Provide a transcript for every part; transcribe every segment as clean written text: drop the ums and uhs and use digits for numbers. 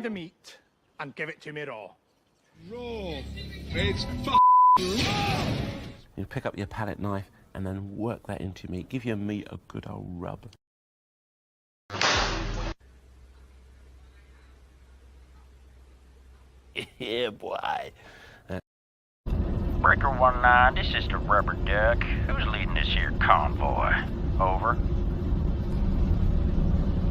the meat and give it to me raw. Raw. It's You pick up your palette knife and then work that into meat. Give your meat a good old rub. Yeah, boy. Breaker 19, this is the Rubber Duck. Who's leading this here convoy? Over.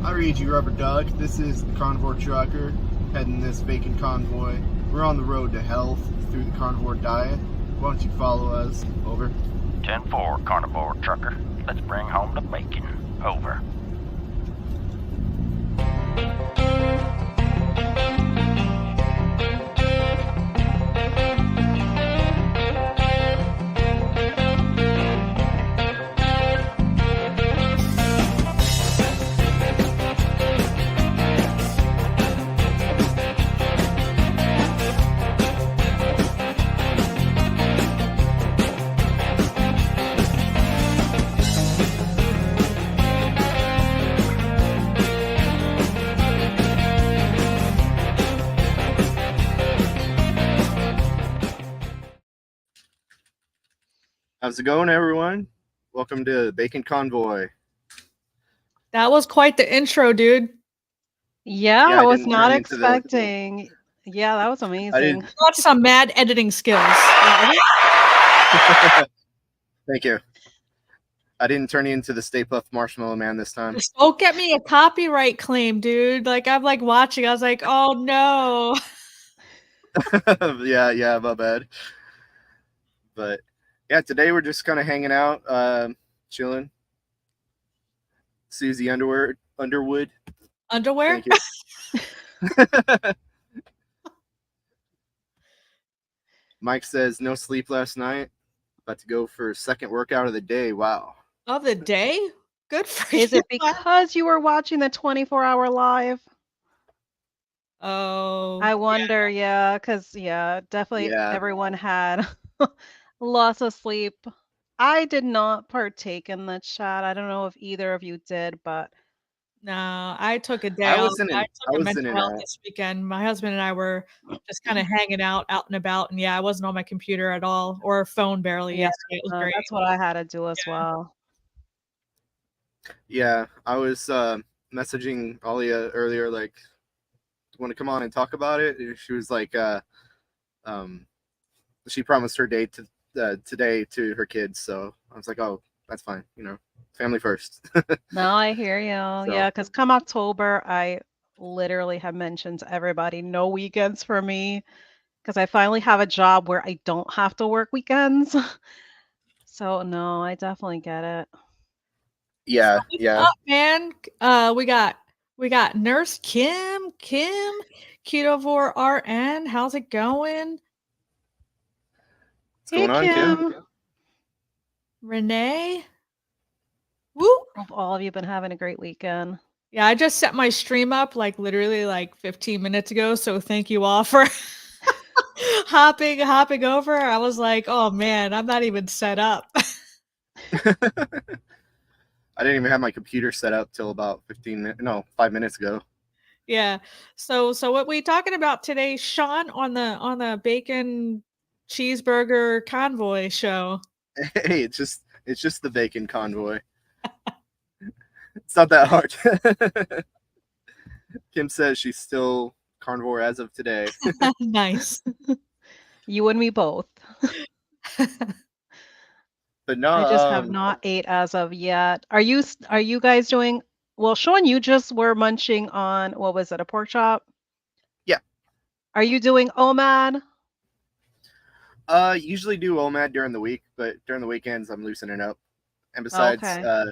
I read you, Rubber Duck. This is the Carnivore trucker heading this bacon convoy. We're on the road to health through the carnivore diet. Why don't you follow us? Over. 10-4, Carnivore trucker. Let's bring home the bacon. Over. How's it going, everyone? Welcome to Bacon Convoy. That was quite the intro, dude. Yeah, Yeah, I was didn't not turn into the- expecting. Yeah, that was amazing. Got some mad editing skills. Thank you. I didn't turn you into the Stay Puft Marshmallow Man this time. Don't get me a copyright claim, dude. Like I'm like watching. I was like, oh no. yeah, my bad. But yeah, today we're just kind of hanging out, chilling. Susie Underwood. Underwear? Thank you. Mike says no sleep last night. About to go for second workout of the day. Wow. Of the day? Good for you. Is it because you were watching the 24-hour live? Oh. I wonder, yeah, because, definitely Yeah. everyone had lots of sleep. I did not partake in the chat. I don't know if either of you did, but No, I took a day I off. was in I and- took I a was mental in and health out. this weekend. My husband and I were just kind of hanging out and about. And yeah, I wasn't on my computer at all or phone barely yeah, yesterday. It was great. that's what I had to do as well. Yeah, I was messaging Alia earlier, like, want to come on and talk about it? And she was like, she promised her date to today to her kids, so I was like, oh, that's fine, family first. No, I hear you. So- Yeah, because come October, I literally have mentioned to everybody, no weekends for me, because I finally have a job where I don't have to work weekends. So no, I definitely get it. Yeah, What's yeah. up, man? We got Nurse Kim, Ketovore RN. How's it going? What's going on, Kim? Renee. Woo. Hope all of you been having a great weekend. Yeah, I just set my stream up like literally like 15 minutes ago. So thank you all for hopping over. I was like, oh man, I'm not even set up. I didn't even have my computer set up till about 5 minutes ago. Yeah. So what we talking about today, Sean, on the bacon cheeseburger convoy show? Hey, it's just the bacon convoy. It's not that hard. Kim says she's still carnivore as of today. Nice. You and me both. But no, I just have not ate as of yet. Are you guys doing well, Sean, you just were munching on, what was it, a pork chop? Yeah. Are you doing OMAD? Usually do OMAD during the week, but during the weekends I'm loosening up. And besides, Okay.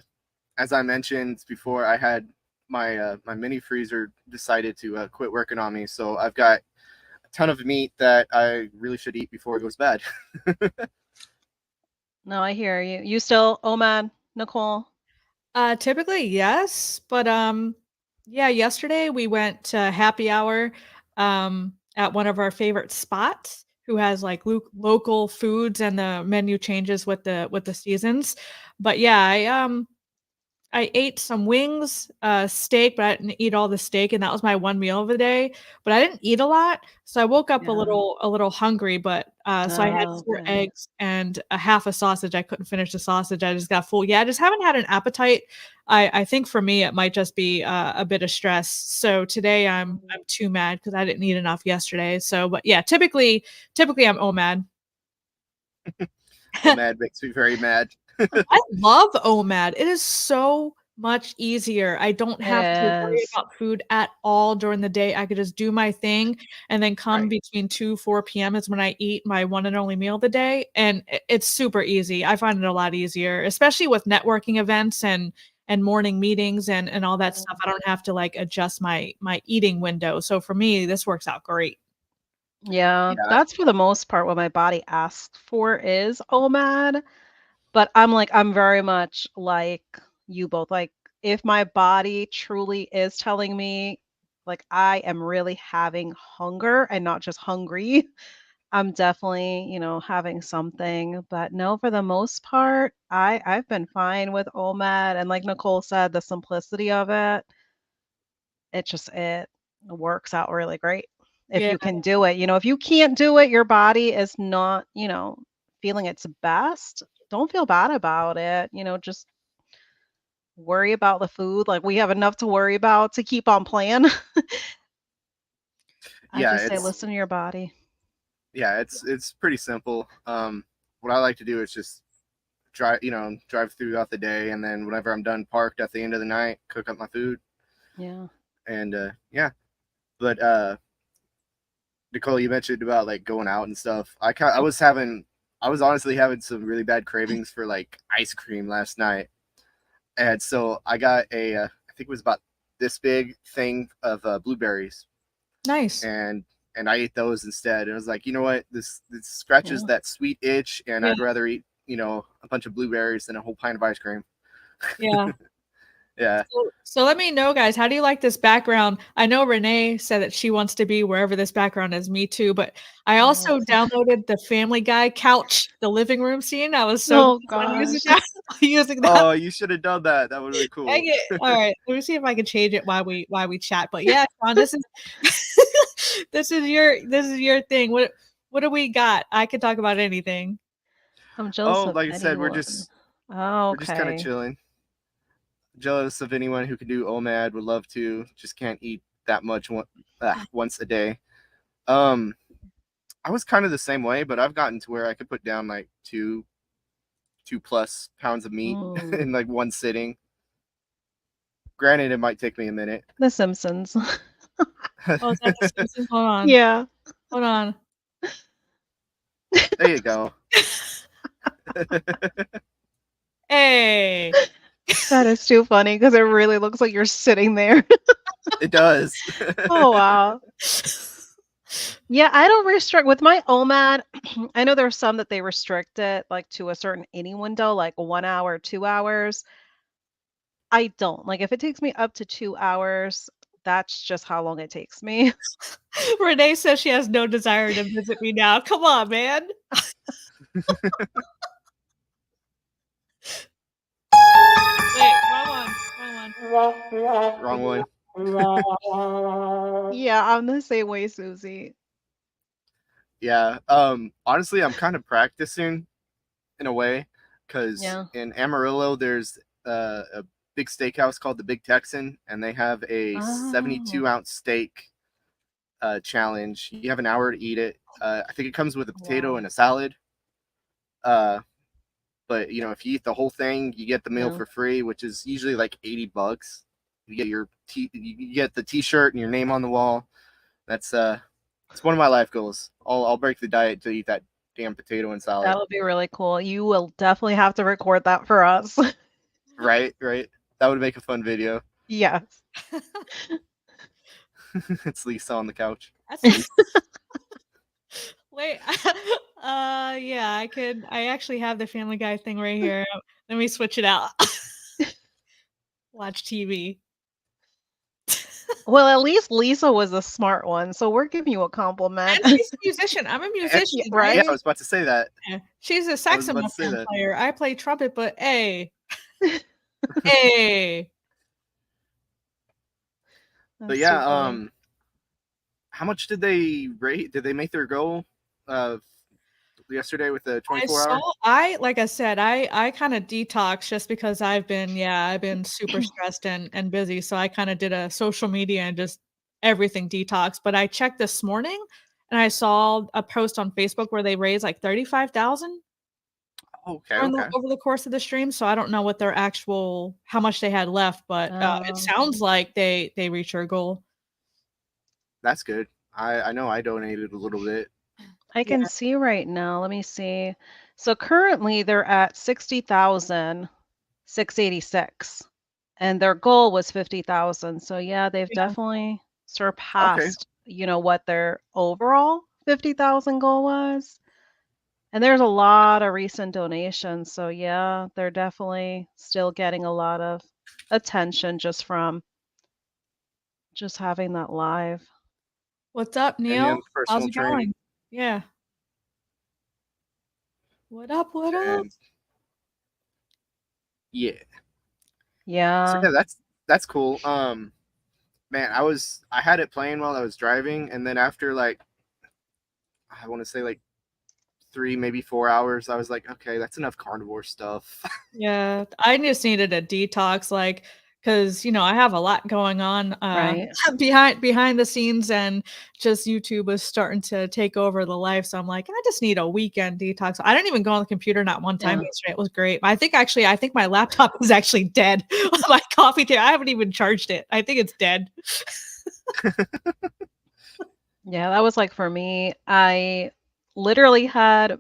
as I mentioned before, I had my mini freezer decided to quit working on me, so I've got a ton of meat that I really should eat before it goes bad. No, I hear you. You still OMAD, Nicole? Typically yes, but yeah, yesterday we went to happy hour at one of our favorite spots who has like local foods and the menu changes with the seasons. But yeah, I ate some wings, steak, but I didn't eat all the steak, and that was my one meal of the day. But I didn't eat a lot, so I woke up Yeah. a little hungry. But so I had Oh, 4 okay. eggs and a half a sausage. I couldn't finish the sausage. I just got full. Yeah, I just haven't had an appetite. I think for me it might just be a bit of stress. So today I'm too mad because I didn't eat enough yesterday. So, but yeah, typically I'm OMAD. OMAD makes me very mad. I love OMAD. It is so much easier. I don't It have to worry is. about food at all during the day. I could just do my thing and then come Right. between 2, 4 PM is when I eat my one and only meal of the day. And it's super easy. I find it a lot easier, especially with networking events and morning meetings and all that stuff. I don't have to like adjust my eating window. So for me, this works out great. Yeah, Yeah. that's for the most part what my body asks for is OMAD. But I'm very much like you both. Like, if my body truly is telling me, like, I am really having hunger and not just hungry, I'm definitely, having something. But no, for the most part, I've been fine with OMAD. And like Nicole said, the simplicity of it works out really great if Yeah. you can do it. If you can't do it, your body is not, feeling its best. Don't feel bad about it. Just worry about the food. Like, we have enough to worry about to keep on plan. I Yeah, just say it's listen to your body. it's pretty simple. What I like to do is just drive throughout the day, and then whenever I'm done parked at the end of the night, cook up my food, Yeah. and yeah. But Nicole, you mentioned about like going out and stuff. I was honestly having some really bad cravings for like ice cream last night, and so I got I think it was about this big thing of blueberries, Nice. and I ate those instead. And I was like, you know what, this scratches Yeah. that sweet itch, and Yeah. I'd rather eat a bunch of blueberries than a whole pint of ice cream. Yeah. Yeah. So let me know, guys. How do you like this background? I know Renee said that she wants to be wherever this background is. Me too. But I also Yes. downloaded the Family Guy couch, the living room scene. I was so Oh fun using gosh. that. Using that. Oh, you should have done that. That would have been Dang cool. it. All right. Let me see if I can change it while we chat. But yeah, Sean, this is this is your thing. What do we got? I can talk about anything. I'm jealous Oh, of like I said, we're anyone. just Oh, we're just kind of okay. chilling. Jealous of anyone who can do OMAD. Would love to. Just can't eat that much once a day. Um, I was kind of the same way, but I've gotten to where I could put down like 2+ pounds of meat Mm. in like one sitting. Granted, it might take me a minute. The Simpsons. Oh, is that the Simpsons? Hold on. Yeah. Hold on. There you go. Hey. That is too funny because it really looks like you're sitting there. It does. Oh, wow. Yeah, I don't restrict with my OMAD. I know there's some that they restrict it like to a certain eating window, like 1 hour, 2 hours. I don't. Like, if it takes me up to 2 hours, that's just how long it takes me. Renee says she has no desire to visit me now. Come on, man. Wait, Wrong one. Yeah, I'm the same way, Susie. Yeah. Honestly, I'm kind of practicing in a way because Yeah. in Amarillo there's a big steakhouse called the Big Texan, and they have a Oh. 72-ounce steak challenge. You have an hour to eat it. I think it comes with a potato Wow. and a salad. But if you eat the whole thing, you get the meal Yeah. for free, which is usually like $80. You get you get the T-shirt and your name on the wall. That's it's one of my life goals. I'll break the diet to eat that damn potato and salad. That would be really cool. You will definitely have to record that for us. Right. That would make a fun video. Yes. It's Lisa on the couch. That's Wait. Yeah, I actually have the Family Guy thing right here. Let me switch it out. Watch TV. Well, at least Lisa was a smart one, so we're giving you a compliment. And she's a musician. I'm a musician, right? Yeah, I was about to say that. Yeah. She's a I was about to say saxophone that. player. I play trumpet, but hey. Hey. But That's yeah, too funny. how much did they rate? Did they make their goal yesterday with the 24-hour? Like I said, I kind of detox just because I've been super stressed and busy. So I kind of did a social media and just everything detox. But I checked this morning and I saw a post on Facebook where they raised like 35,000 Okay, okay. over the course of the stream. So I don't know what their how much they had left, but it sounds like they reached their goal. That's good. I know I donated a little bit. I can see right now. Let me see. So currently they're at 60,686, and their goal was 50,000. So yeah, they've Yeah. definitely Okay. surpassed, what their overall 50,000 goal was. And there's a lot of recent donations. So yeah, they're definitely still getting a lot of attention just from just having that live. What's up, And then Neil? How's personal it training. going? Yeah. What up? What up? And yeah. So Yeah. yeah, that's cool. Man, I had it playing while I was driving, and then after like I want to say like 3, maybe 4 hours, I was like, okay, that's enough carnivore stuff. Yeah, I just needed a detox, like, because I have a lot going on Right. behind the scenes, and just YouTube was starting to take over the life. So I'm like, I just need a weekend detox. I didn't even go on the computer not one time Yeah. yesterday. It was great. I think my laptop is actually dead. My coffee table, I haven't even charged it. I think it's dead. Yeah, that was like for me. I literally had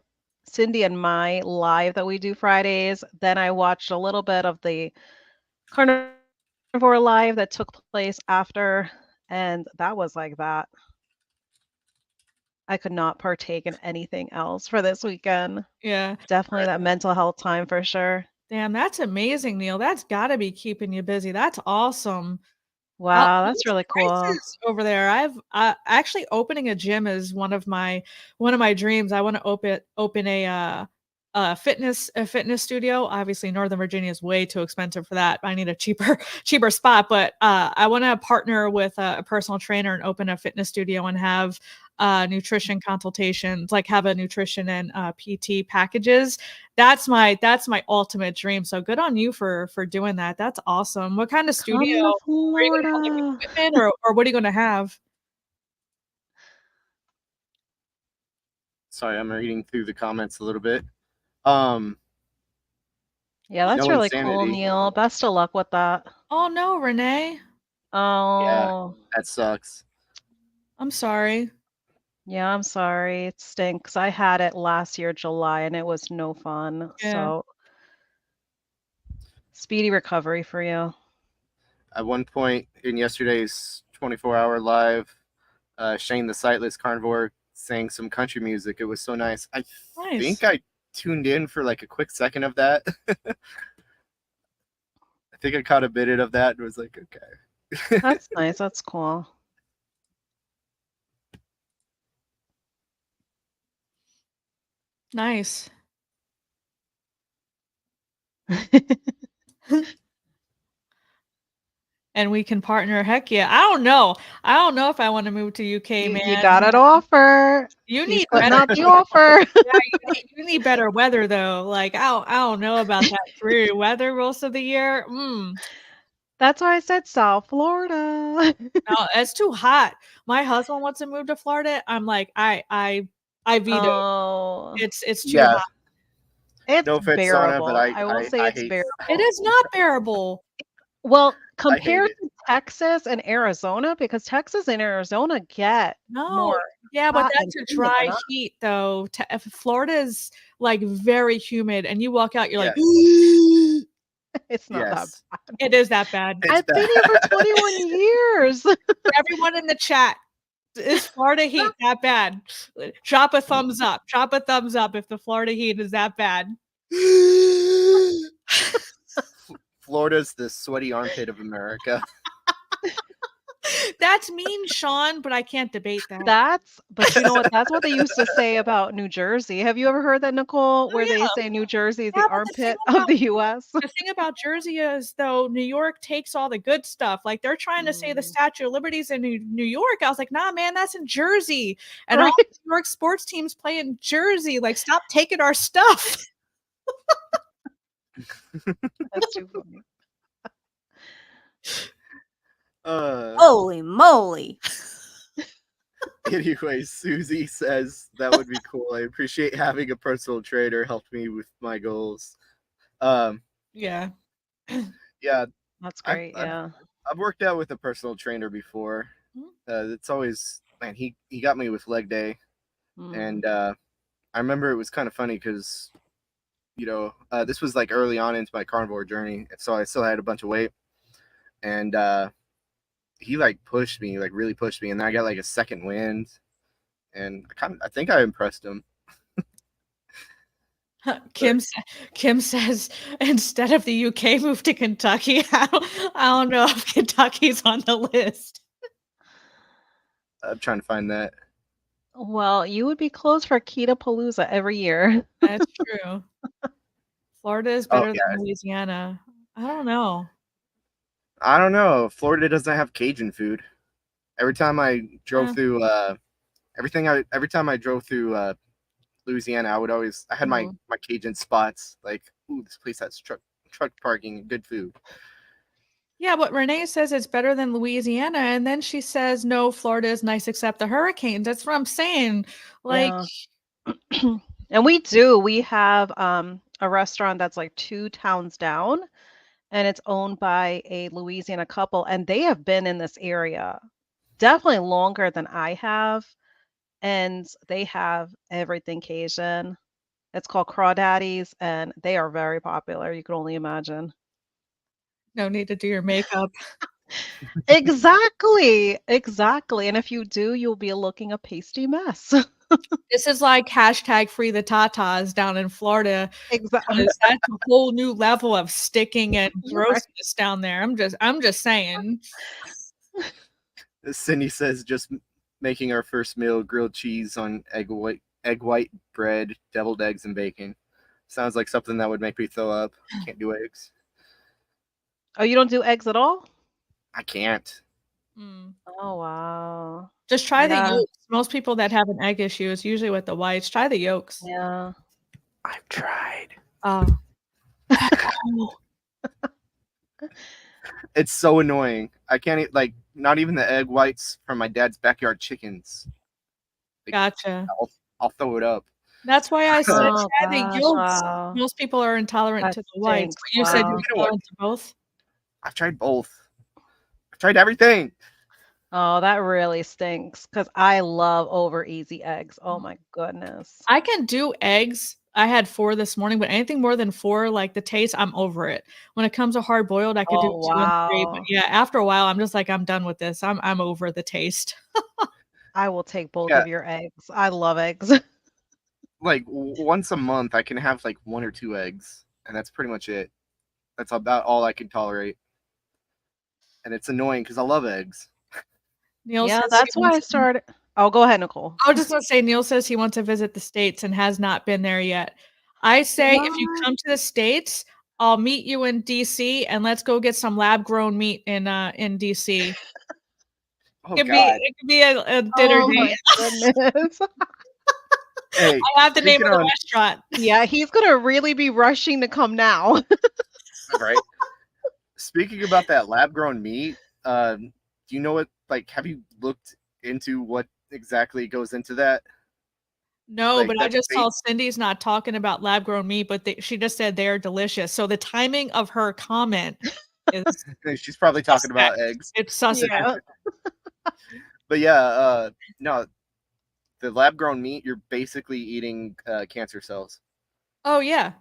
Cindy and my live that we do Fridays. Then I watched a little bit of the Carnivore live that took place after, and that was like that. I could not partake in anything else for this weekend. Yeah. Definitely that mental health time for sure. Damn, that's amazing, Neil. That's got to be keeping you busy. That's awesome. Wow, that's How's really cool. prices over there? I've actually opening a gym is one of my dreams. I want to open a fitness studio. Obviously, Northern Virginia is way too expensive for that. I need a cheaper spot. But I want to partner with a personal trainer and open a fitness studio and have nutrition consultations, like have a nutrition and PT packages. That's my ultimate dream. So good on you for doing that. That's awesome. What kind of studio? Come to Are you gonna have, like, Florida. equipment or what are you gonna have? Sorry, I'm reading through the comments a little bit. Um, Yeah, that's no really cool, insanity. Neil. Best of luck with that. Oh no, Renee. Yeah, Oh, that sucks. I'm sorry. yeah, I'm sorry. It stinks. I had it last year, July, and it was no fun. Yeah. So, speedy recovery for you. At one point in yesterday's 24-hour live, Shane the Sightless Carnivore sang some country music. It was so nice. I Nice. think I tuned in for like a quick second of that. I think I caught a bit of that and was like, okay. That's nice. That's cool. Nice. And we can partner. Heck yeah. I don't know. I don't know if I want to move to UK, You man. got an offer. You He's need putting better. out the offer. Yeah, you need better weather though. Like I don't know about that dreary weather most of the year. That's why I said South Florida. No, it's too hot. My husband wants to move to Florida. I'm like, I veto. Oh, It's too Yeah, hot. it's no offense, Sana, but bearable. I will say I it's hate bearable. It is not bearable. Well, I hate compared it. to Texas and Arizona, because Texas and Arizona get No. more Yeah, but hot and that's a humid dry than us. heat though. Florida is like very humid, and you walk out, you're like, Yes. It's not that Yes. bad. it is that bad. It's I've been bad. here for 21 years. Everyone in the chat, is Florida heat that bad? Drop a thumbs up. Drop a thumbs up if the Florida heat is that bad. Florida's the sweaty armpit of America. That's mean, Sean, but I can't debate that. But you know what? That's what they used to say about New Jersey. Have you ever heard that, Nicole? Where they yeah. say New Jersey is Yeah, the but the thing armpit of the US? The thing about Jersey is, though, New York takes all the good stuff. Like they're trying to say the Statue of Liberty's in New York. I was like, nah, man, that's in Jersey. And all Right. New York sports teams play in Jersey. Like, stop taking our stuff. That's too funny. Holy moly. Anyway, Susie says that would be cool. I appreciate having a personal trainer help me with my goals. Yeah. Yeah, That's great. Yeah. I've worked out with a personal trainer before. It's always, man, he got me with leg day, and I remember it was kind of funny because, this was like early on into my carnivore journey, so I still had a bunch of weight, and he like pushed me, like really pushed me, and then I got like a second wind, and I think I impressed him. Kim says instead of the UK, move to Kentucky. I don't know if Kentucky's on the list. I'm trying to find that. Well, you would be closed for Keto-palooza every year. That's true. Florida is better than Louisiana. I don't know. Florida doesn't have Cajun food. Every time I drove through every time I drove through Louisiana, I had my Cajun spots. Like, ooh, this place has truck parking and good food. Yeah, but Renee says it's better than Louisiana, and then she says no, Florida is nice except the hurricanes. That's what I'm saying. Like, and we have a restaurant that's like 2 towns down, and it's owned by a Louisiana couple, and they have been in this area definitely longer than I have, and they have everything Cajun. It's called Crawdaddies, and they are very popular. You can only imagine. no need to do your makeup. Exactly. And if you do, you'll be looking a pasty mess. This is like hashtag free the tatas down in Florida. Exactly. That's a whole new level of sticking and grossness down there. I'm just saying. Cindy says just making our first meal, grilled cheese on egg white bread, deviled eggs, and bacon. Sounds like something that would make me throw up. Can't do eggs. Oh, you don't do eggs at all? I can't. Oh, wow. Just try the yolks. Most people that have an egg issue is usually with the whites. Try the yolks. Yeah. I've tried. Oh. It's so annoying. I can't eat, like, not even the egg whites from my dad's backyard chickens. Like, Gotcha. I'll throw it up. That's why I said Oh, try the gosh, yolks. wow. Most people are intolerant That to the whites. stinks. But you said Wow. you're intolerant to both? I've tried both. I've tried everything. Oh, that really stinks because I love over easy eggs. Oh my goodness. I can do eggs. I had 4 this morning, but anything more than 4, like the taste, I'm over it. When it comes to hard boiled, I could do 2 and 3. But Wow. yeah, after a while, I'm just like, I'm done with this. I'm over the taste. I will take both Yeah. of your eggs. I love eggs. Like, once a month, I can have like 1 or 2 eggs, and that's pretty much it. That's about all I can tolerate. And it's annoying because I love eggs. Neil Yeah, says that's he why I wants to- started. Oh, go ahead, Nicole. I was just going to say, Neil says he wants to visit the States and has not been there yet. I say if you What? come to the States, I'll meet you in DC and let's go get some lab grown meat in DC. Oh, It God. could be a dinner Oh my date. goodness. Hey, I have the name of speaking the on- restaurant. Yeah, he's gonna really be rushing to come now. right? Speaking about that lab grown meat, do you know what? Like, have you looked into what exactly goes into that? No, Like, but I that's just bait- saw Cindy's not talking about lab grown meat, but she just said they're delicious. So the timing of her comment is She's probably talking about eggs. it's suspect. Yeah. But yeah, no, the lab grown meat, you're basically eating cancer cells. Oh yeah.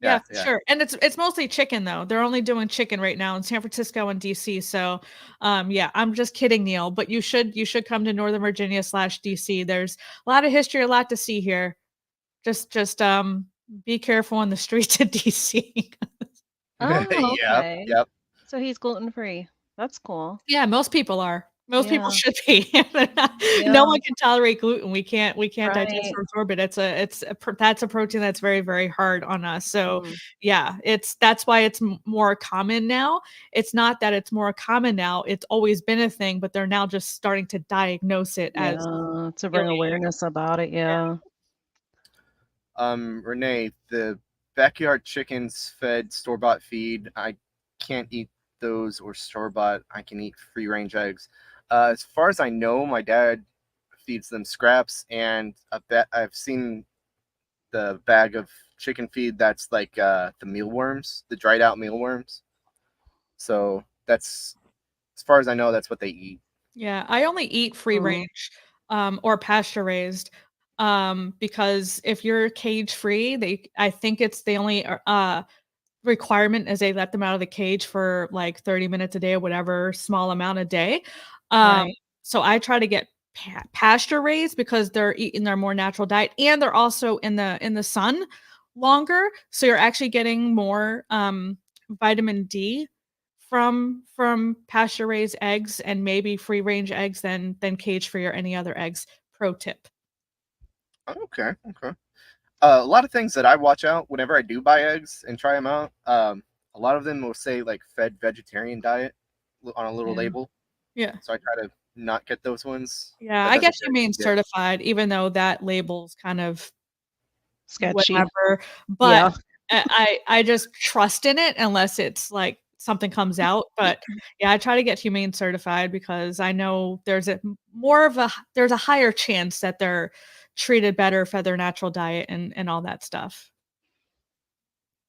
Yeah, for yeah. sure. And it's mostly chicken though. They're only doing chicken right now in San Francisco and DC. So yeah, I'm just kidding, Neil, but you should come to Northern Virginia / DC. There's a lot of history, a lot to see here. Just be careful on the streets of DC. Oh, okay. Yep. So he's gluten free. That's cool. Yeah, most people are. Most people Yeah. should be. No one can tolerate gluten. We can't digest Right. or absorb it. That's a protein that's very, very hard on us. So Mhm. yeah, that's why it's more common now. It's not that it's more common now. It's always been a thing, but they're now just starting to diagnose it as Yeah, to bring celiac. awareness about it, yeah. Renee, the backyard chickens fed store-bought feed, I can't eat those or store-bought. I can eat free-range eggs. As far as I know, my dad feeds them scraps, and I've seen the bag of chicken feed that's like the mealworms, the dried out mealworms. So that's, as far as I know, that's what they eat. Yeah, I only eat free Mhm. range, or pasture raised, because if you're cage free, I think it's the only requirement is they let them out of the cage for like 30 minutes a day or whatever small amount a day. Um, Right. so I try to get pasture raised because they're eating their more natural diet and they're also in the sun longer. So you're actually getting more vitamin D from pasture raised eggs and maybe free range eggs than cage free or any other eggs. Pro tip. Okay, okay. A lot of things that I watch out whenever I do buy eggs and try them out. A lot of them will say like fed vegetarian diet on a little Yeah. label, Yeah. so I try to not get those ones. Yeah, That I doesn't get guarantee humane it. certified, even though that label's kind of Sketchy. whatever, but Yeah. I just trust in it unless it's like something comes out, but yeah, I try to get humane certified because I know there's a higher chance that they're treated better for their natural diet and all that stuff.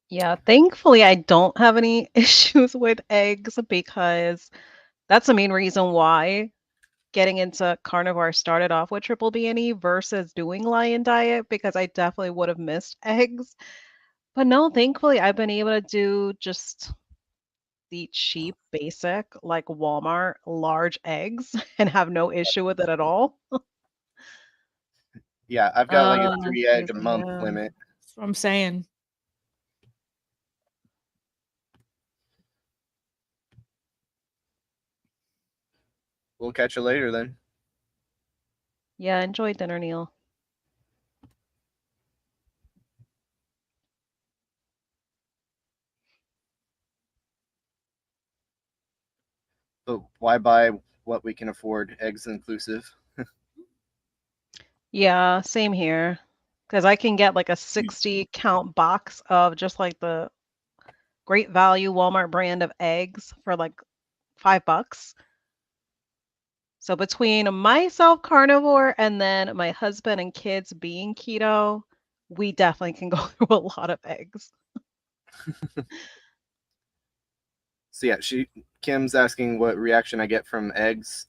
Yeah, thankfully, I don't have any issues with eggs because that's the main reason why getting into carnivore started off with triple B&E versus doing lion diet because I definitely would have missed eggs. But no, thankfully, I've been able to do just the cheap, basic, like Walmart large eggs and have no issue with it at all. Yeah, I've got like a Oh, that's 3 egg crazy. a month Yeah. limit. That's what I'm saying. We'll catch you later then. Yeah, enjoy dinner, Neil. But why buy what we can afford, eggs inclusive? Yeah, same here. Because I can get like a 60 count box of just like the great value Walmart brand of eggs for like $5. So between myself, carnivore, and then my husband and kids being keto, we definitely can go through a lot of eggs. So yeah, Kim's asking what reaction I get from eggs.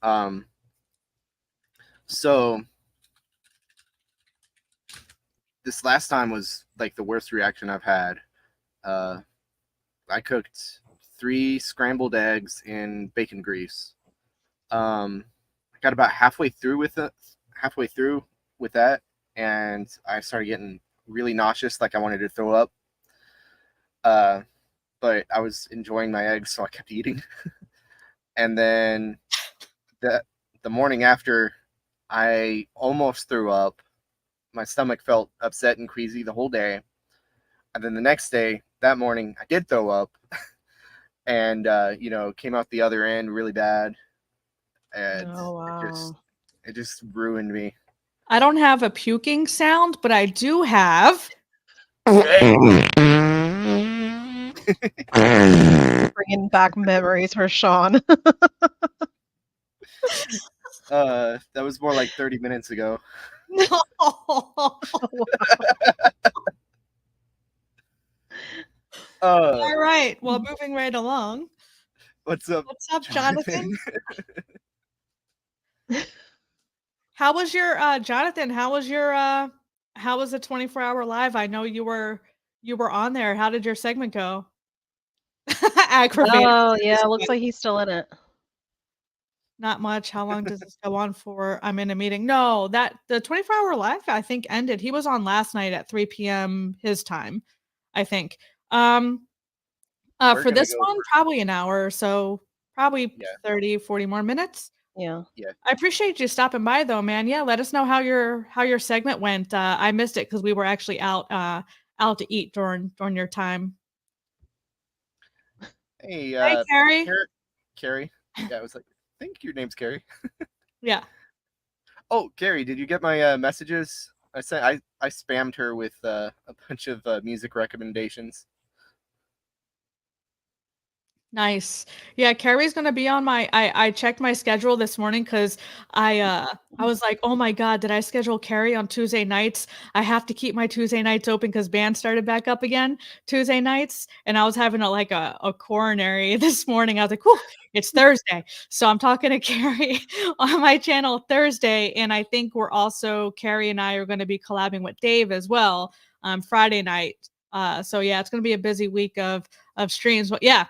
So this last time was like the worst reaction I've had. Uh, I cooked 3 scrambled eggs in bacon grease. I got about halfway through with that, and I started getting really nauseous, like I wanted to throw up. Uh, but I was enjoying my eggs, so I kept eating. And then the the morning after, I almost threw up. My stomach felt upset and queasy the whole day. And then the next day, that morning, I did throw up, and came out the other end really bad, and Oh, it just wow. it just ruined me. I don't have a puking sound, but I do have Bringing back memories for Sean. That was more like 30 minutes ago. no. All right. Well, moving right along. What's up? What's up, Jonathan? How was your Jonathan, how was the 24-hour live? I know you were on there. How did your segment go? Aggravated. Oh, yeah, looks like he's still in it. Not much. How long does this go on for? I'm in a meeting. No, that the 24-hour live I think ended. He was on last night at 3 p.m. his time, I think. We're For gonna this go one, for, probably an hour or so, probably yeah. 30, 40 more minutes. Yeah. I appreciate you stopping by though, man. Yeah, let us know how your segment went. I missed it because we were actually out to eat during your time. Hey, Hey, Carrie. Carrie. Yeah, I was like, I think your name's Carrie. Yeah. Oh, Carrie, did you get my messages? I spammed her with a bunch of music recommendations. Nice. Yeah, Carrie's gonna be on my I checked my schedule this morning because I was like, oh my God, did I schedule Carrie on Tuesday nights? I have to keep my Tuesday nights open because band started back up again Tuesday nights. And I was having a coronary this morning. I was like, whew, it's Thursday. So I'm talking to Carrie on my channel Thursday. And I think we're also Carrie and I are gonna be collabing with Dave as well Friday night. So yeah, it's gonna be a busy week of streams. But yeah.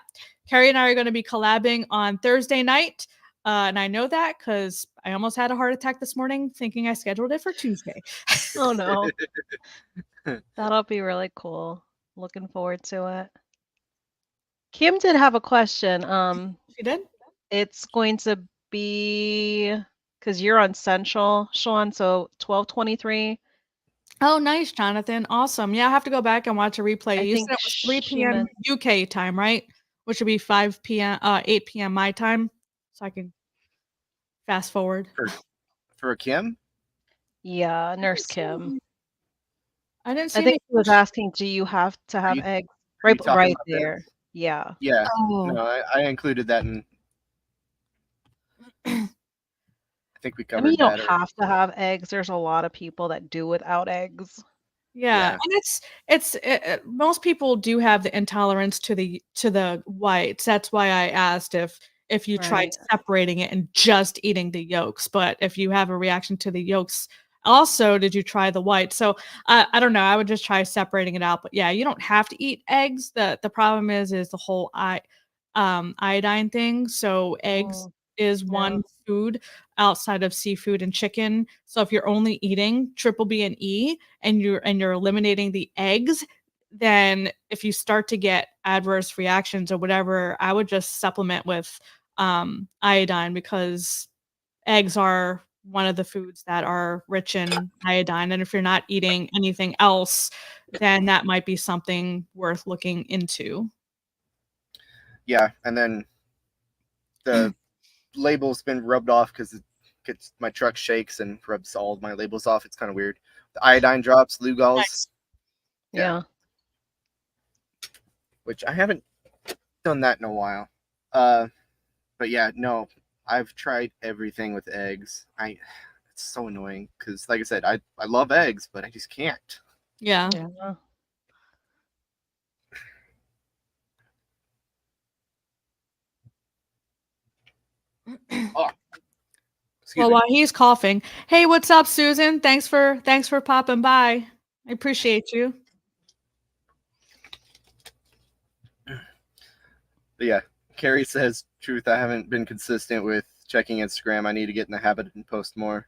Carrie and I are going to be collabing on Thursday night. And I know that because I almost had a heart attack this morning thinking I scheduled it for Tuesday. Oh no. That'll be really cool. Looking forward to it. Kim did have a question. She did? It's going to be because you're on Central, Sean, so 12:23. Oh, nice, Jonathan. Awesome. Yeah, I have to go back and watch a replay. I You think said it was 3 she p.m. meant UK time, right? Which would be 5 p.m., 8 p.m. my time. So I can fast forward. For Kim? yeah, Nurse Kim. I didn't see I think any. she was asking, do you have to have you- eggs? Are you Right, talking right about there. this? Yeah. Yeah. Oh. No, I included that in. I think we I covered mean, you don't that. have to have eggs. There's a lot of people that do without eggs. Yeah, Yeah. and most people do have the intolerance to the whites. That's why I asked if you tried Right. separating it and just eating the yolks. But if you have a reaction to the yolks, also, did you try the white? So I don't know. I would just try separating it out. But yeah, you don't have to eat eggs. The problem is the whole iodine thing. So eggs Mm, is yeah. one food outside of seafood and chicken. So if you're only eating triple B and E and you're eliminating the eggs, then if you start to get adverse reactions or whatever, I would just supplement with iodine because eggs are one of the foods that are rich in iodine. And if you're not eating anything else, then that might be something worth looking into. Yeah, and then the label's been rubbed off because it gets my truck shakes and rubs all of my labels off. It's kind of weird. The iodine drops, Lugol's, Nice. Yeah. which I haven't done that in a while. But yeah, no, I've tried everything with eggs. It's so annoying because, like I said, I love eggs, but I just can't. Yeah. Yeah. Oh, excuse Well, me. while he's coughing, hey, what's up, Susan? Thanks for popping by. I appreciate you. But yeah, Carrie says, truth, I haven't been consistent with checking Instagram. I need to get in the habit and post more.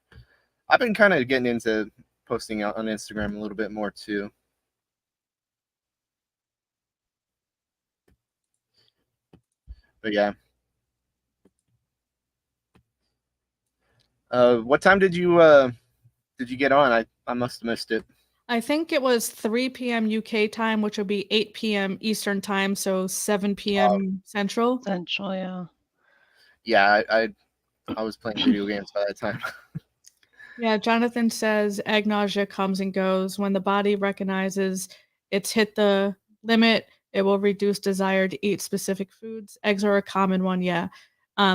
I've been kind of getting into posting out on Instagram a little bit more too. But yeah. What time did you get on? I must have missed it. I think it was 3 p.m. UK time, which would be 8 p.m. Eastern time, so 7 p.m. Central. Central, yeah. Yeah, I was playing video games by that time. Yeah, Jonathan says egg nausea comes and goes. When the body recognizes it's hit the limit, it will reduce desire to eat specific foods. Eggs are a common one, yeah.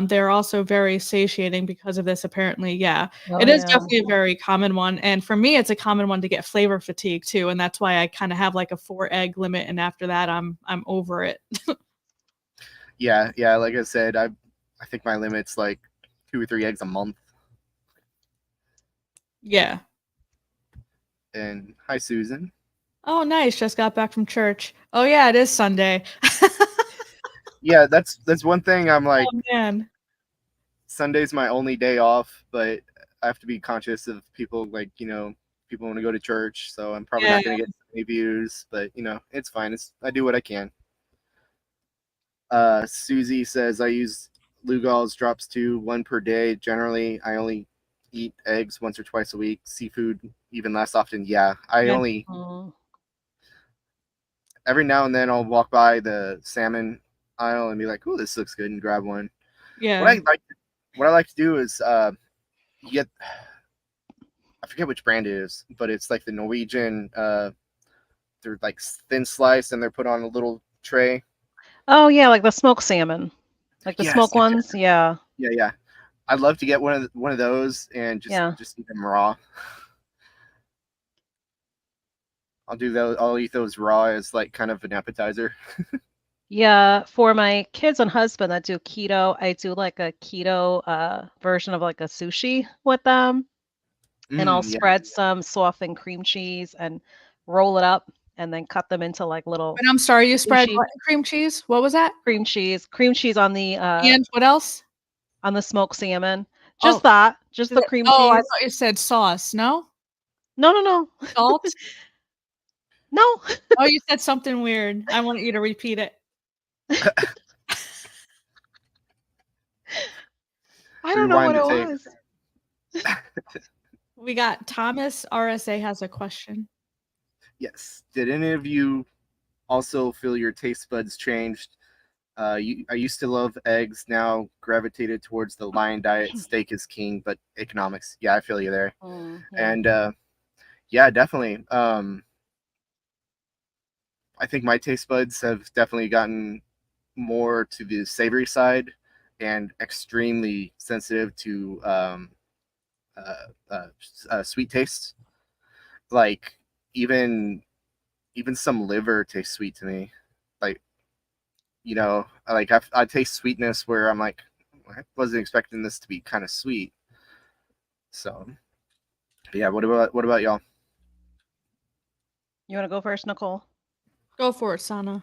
They're also very satiating because of this, apparently. Yeah, Oh, it is yeah. definitely a very common one. And for me, it's a common one to get flavor fatigue too. And that's why I kind of have like a 4 egg limit. And after that, I'm over it. Yeah, like I said, I think my limit's like 2 or 3 eggs a month. Yeah. And hi, Susan. Oh, nice. Just got back from church. Oh, yeah, it is Sunday. Yeah, that's one thing I'm like, Oh, man. Sunday's my only day off, but I have to be conscious of people, like, people want to go to church, so I'm probably not going to get any views, but it's fine. I do what I can. Susie says I use Lugol's drops to 1 per day. Generally, I only eat eggs once or twice a week. Seafood even less often. Yeah, I Yeah. only Mm. every now and then I'll walk by the salmon aisle and be like, "Oh, this looks good," and grab one. Yeah. What I like to do is you get, I forget which brand it is, but it's like the Norwegian. They're like thin slice and they're put on a little tray. Oh yeah, like the smoked salmon, like the Yes, smoked yes, ones. Yeah, yeah. I'd love to get one of those and yeah. just eat them raw. I'll do those. I'll eat those raw as like kind of an appetizer. Yeah, for my kids and husband that do keto, I do like a keto version of like a sushi with them, and I'll Yeah. spread some softened cream cheese and roll it up and then cut them into like little And I'm sorry, you spread sushi what cream cheese? What was that? cream cheese And what else? on the smoked salmon. Oh, Just is the it cream oh, I cheese. thought you said sauce. No? No, no, no. Salt? No. Oh, you said something weird. I want you to repeat it. I don't know what Rewind it the was. We got Thomas RSA has a question. Yes. Did any of you also feel your taste buds changed? I used to love eggs. Now gravitated towards the lion diet. Steak is king, but economics. Yeah, I feel you there. Yeah. And yeah, definitely. I think my taste buds have definitely gotten more to the savory side and extremely sensitive to sweet tastes. Like even some liver tastes sweet to me. Like, you know, like I taste sweetness where I'm like, I wasn't expecting this to be kind of sweet. So yeah, what about y'all? You want to go first, Nicole? Go for it, Sana.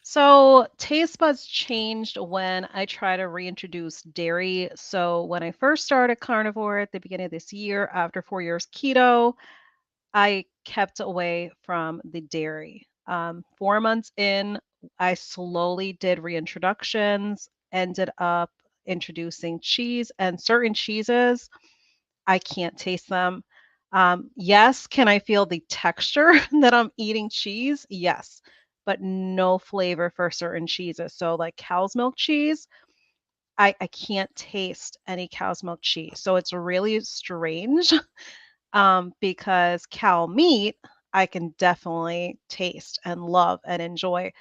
So, taste buds changed when I try to reintroduce dairy. So, when I first started carnivore at the beginning of this year, after 4 years keto, I kept away from the dairy. 4 months in, I slowly did reintroductions, ended up introducing cheese and certain cheeses. I can't taste them. Yes, can I feel the texture that I'm eating cheese? Yes, but no flavor for certain cheeses. So, like cow's milk cheese, I can't taste any cow's milk cheese. So, it's really strange because cow meat I can definitely taste and love and enjoy.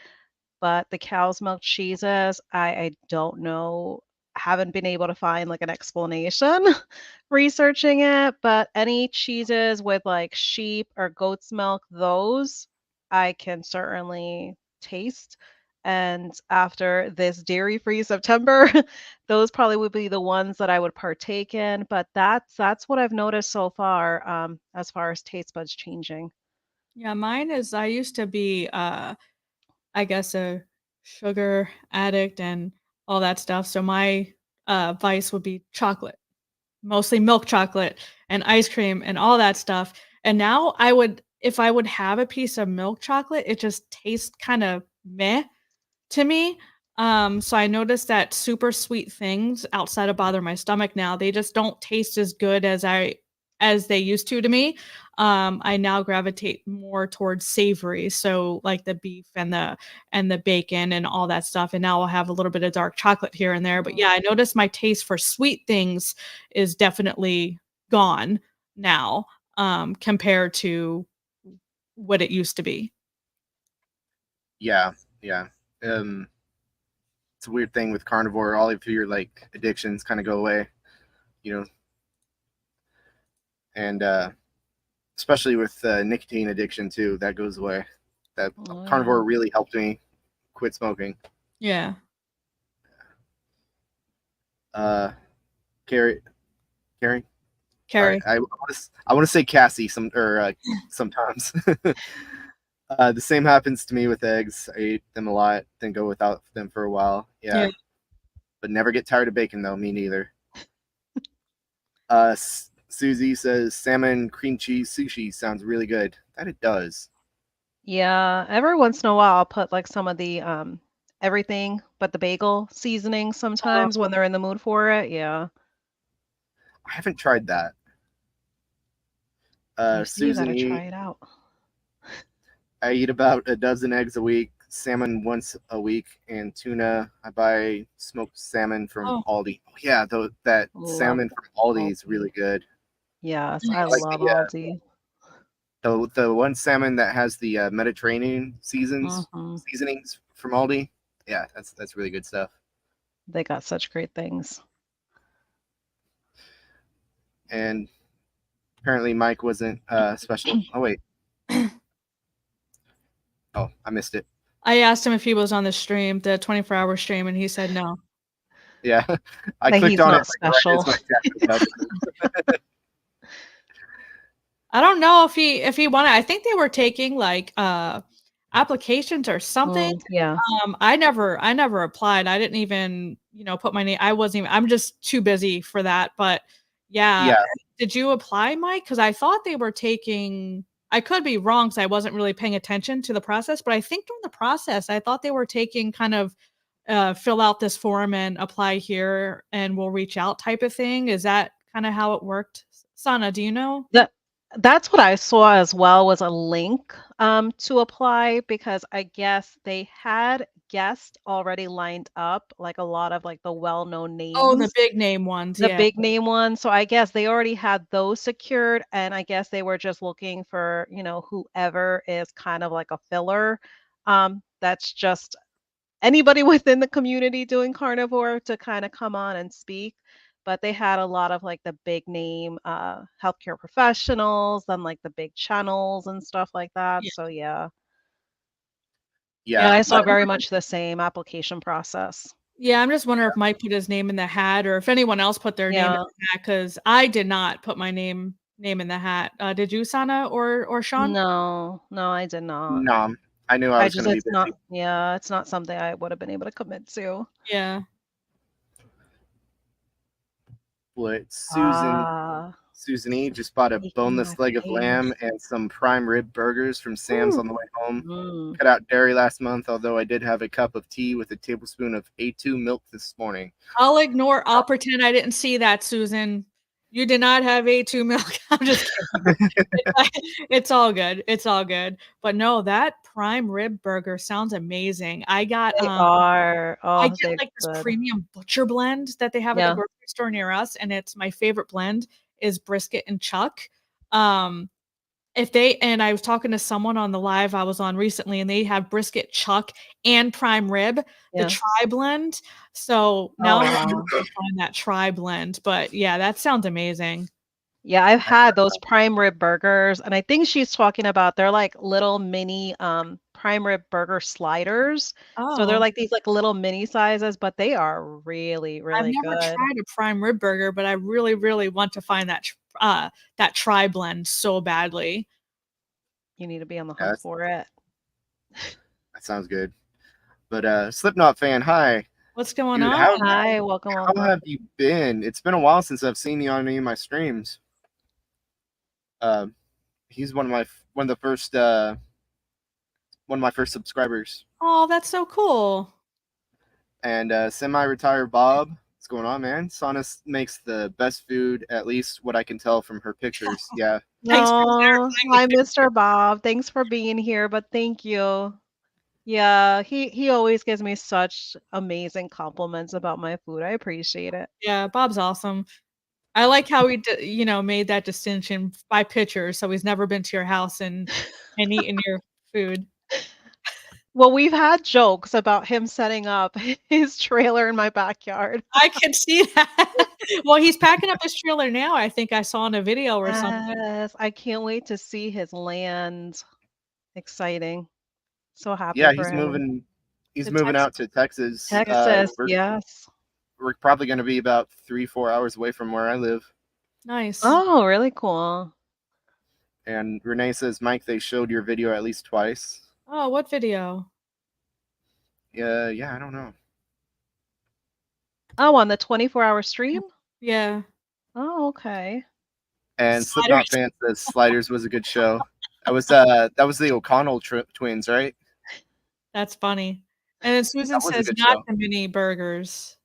But the cow's milk cheeses, I don't know, haven't been able to find like an explanation researching it, but any cheeses with like sheep or goat's milk, those I can certainly taste. And after this dairy-free September, those probably would be the ones that I would partake in. But that's what I've noticed so far as taste buds changing. Yeah, mine is I used to be I guess a sugar addict and all that stuff. So my vice would be chocolate, mostly milk chocolate and ice cream and all that stuff. And now if I would have a piece of milk chocolate, it just tastes kind of meh to me. So I noticed that super sweet things outside of bother my stomach now, they just don't taste as good as they used to me. I now gravitate more towards savory, so like the beef and the bacon and all that stuff. And now I'll have a little bit of dark chocolate here and there. But yeah, I noticed my taste for sweet things is definitely gone now, compared to what it used to be. Yeah. It's a weird thing with carnivore. All of your like addictions kind of go away, you know, and especially with nicotine addiction too, that goes away. That carnivore really helped me quit smoking. Yeah. Carrie. Carrie. I want to say Cassie sometimes. The same happens to me with eggs. I eat them a lot, then go without them for a while. Yeah. But never get tired of bacon though. Me neither. Susie says salmon cream cheese sushi sounds really good. That it does. Yeah, every once in a while I'll put like some of the everything but the bagel seasoning sometimes when they're in the mood for it. Yeah. I haven't tried that. You Susan gotta try E. it out. I eat about a dozen eggs a week, salmon once a week, and tuna. I buy smoked salmon from Oh. Aldi. Oh, yeah, that Love salmon from Aldi is really Aldi. good. Yes, I Like love Aldi. the one salmon that has the Mediterranean Mhm. seasonings from Aldi. Yeah, that's really good stuff. They got such great things. And apparently Mike wasn't special. Oh wait. Oh, I missed it. I asked him if he was on the stream, the 24-hour stream, and he said no. Yeah, I That clicked he's on it not like, right special. as my chat was up. I don't know if he wanted. I think they were taking like applications or something. Yeah. I never applied. I didn't even, put my name. I wasn't even, I'm just too busy for that. But yeah, Yeah, did you apply, Mike? Because I thought they were taking, I could be wrong because I wasn't really paying attention to the process, but I think during the process, I thought they were taking kind of fill out this form and apply here and we'll reach out type of thing. Is that kind of how it worked? Sana, do you know? That's what I saw as well, was a link to apply, because I guess they had guests already lined up, like a lot of like the well-known Oh, the names, big name ones. the Yeah. big name ones. So I guess they already had those secured, and I guess they were just looking for, whoever is kind of like a filler. That's just anybody within the community doing carnivore to kind of come on and speak. But they had a lot of like the big name healthcare professionals and like the big channels and stuff like that. Yeah. So yeah. Yeah, yeah. I saw very much the same application process. Yeah, I'm just wondering if Mike put his name in the hat or if anyone else put their name in Yeah. the hat because I did not put my name in the hat. Did you, Sana or Sean? No, I did not. No, I knew I was going to be It's not, busy. yeah, it's not something I would have been able to commit to. Yeah. But Susan E just bought a Making my boneless leg of lamb face. and some prime rib burgers from Sam's Ooh. on the way home. Mm. Cut out dairy last month, although I did have a cup of tea with a tablespoon of A2 milk this morning. I'll pretend I didn't see that, Susan. You did not have A2 milk. I'm just kidding. It's all good. It's all good. But no, that prime rib burger sounds amazing. I got They are. I Oh, get they're like this good. premium butcher blend that they have at the Yeah. grocery store near us, and it's my favorite blend is brisket and chuck. And I was talking to someone on the live I was on recently, and they have brisket, chuck, and prime rib, the Yeah. tri blend. So now Oh, I'm wow. gonna find that tri blend. But yeah, that sounds amazing. Yeah, I've had those prime rib burgers, and I think she's talking about, they're like little mini prime rib burger sliders. So they're Oh, like these like little mini sizes, but they are really, I've really never good. tried a prime rib burger, but I really, really want to find that tri blend so badly. You need to be on the Yeah, hunt for it. that sounds good. But Slipknot fan, hi. What's going Dude, on? Hi, welcome, how welcome. have you been? It's been a while since I've seen you on any of my streams. He's one of my first subscribers. Oh, that's so cool. And semi-retired Bob, what's going on, man? Sana makes the best food, at least what I can tell from her pictures. Yeah, Thanks for No, clarifying. hi, Mr. Bob. Thanks for being here, but thank you. Yeah, he always gives me such amazing compliments about my food. I appreciate it. Yeah, Bob's awesome. I like how he made that distinction by pictures, so he's never been to your house and eaten your food. Well, we've had jokes about him setting up his trailer in my backyard. I can see that. Well, he's packing up his trailer now, I think I saw in a video or something. Yes, I can't wait to see his land. Exciting. So happy yeah, for he's him. moving. He's To moving Texas. out to Texas. Texas, We're, yes. we're probably going to be about 3-4 hours away from where I live. Nice. Oh, really cool. And Renee says, Mike, they showed your video at least twice. Oh, what video? Yeah, I don't know. Oh, on the 24-hour stream? Yeah. Oh, okay. And Sliders. Slipknot fan says Sliders was a good show. That was the O'Connell twins, right? That's funny. And then Susan That was a says good not show. the mini burgers.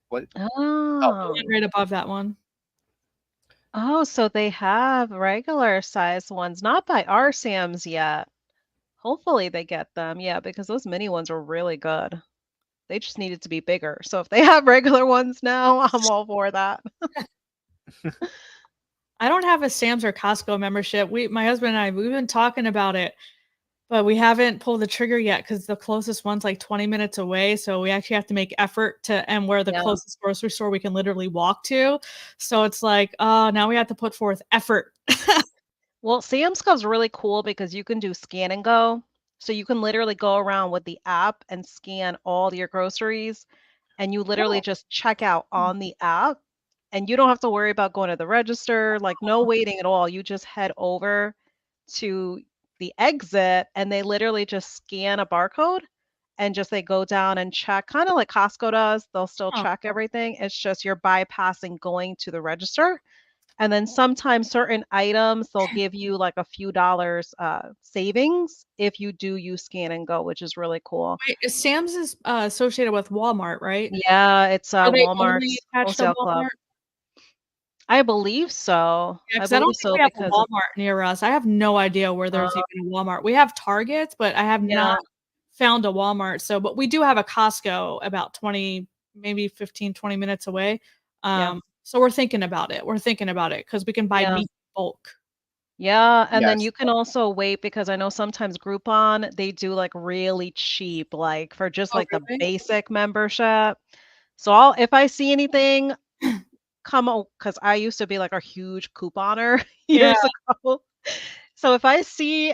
What? The Oh. one right above that one. Oh, so they have regular size ones, not by our Sam's yet. Hopefully they get them. Yeah, because those mini ones were really good. They just needed to be bigger. So if they have regular ones now, I'm all for that. I don't have a Sam's or Costco membership. My husband and I, we've been talking about it, but we haven't pulled the trigger yet because the closest one's like 20 minutes away. So we actually have to make effort and where the Yeah. closest grocery store we can literally walk to. So it's like, oh, now we have to put forth effort. Well, Sam's Club's really cool because you can do scan and go. So you can literally go around with the app and scan all your groceries, and you literally just check out on the app, and you don't have to worry about going to the register, like no waiting at all. You just head over to the exit and they literally just scan a barcode and just they go down and check, kind of like Costco does. They'll still Huh. check everything. It's just you're bypassing going to the register. And then sometimes certain items they'll give you like a few dollars savings if you do use scan and go, which is really cool. Wait, Sam's is associated with Walmart, right? Yeah, it's Are they only Walmart's attached to wholesale club. Walmart? I believe so. Yeah, I because I don't believe think so we have a because Walmart near us. I have no idea where there's even a Walmart. We have Targets, but I have yeah, not found a Walmart. So, but we do have a Costco about 20, maybe 15, 20 minutes away. yeah, So we're thinking about it. We're thinking about it because we can buy yeah. meat in bulk. Yeah, and then Yes. you can also wait because I know sometimes Groupon, they do like really cheap, like for just Oh, like the really? basic membership. So I'll if I see anything come because I used to be like a huge couponer Yeah. years ago. So if any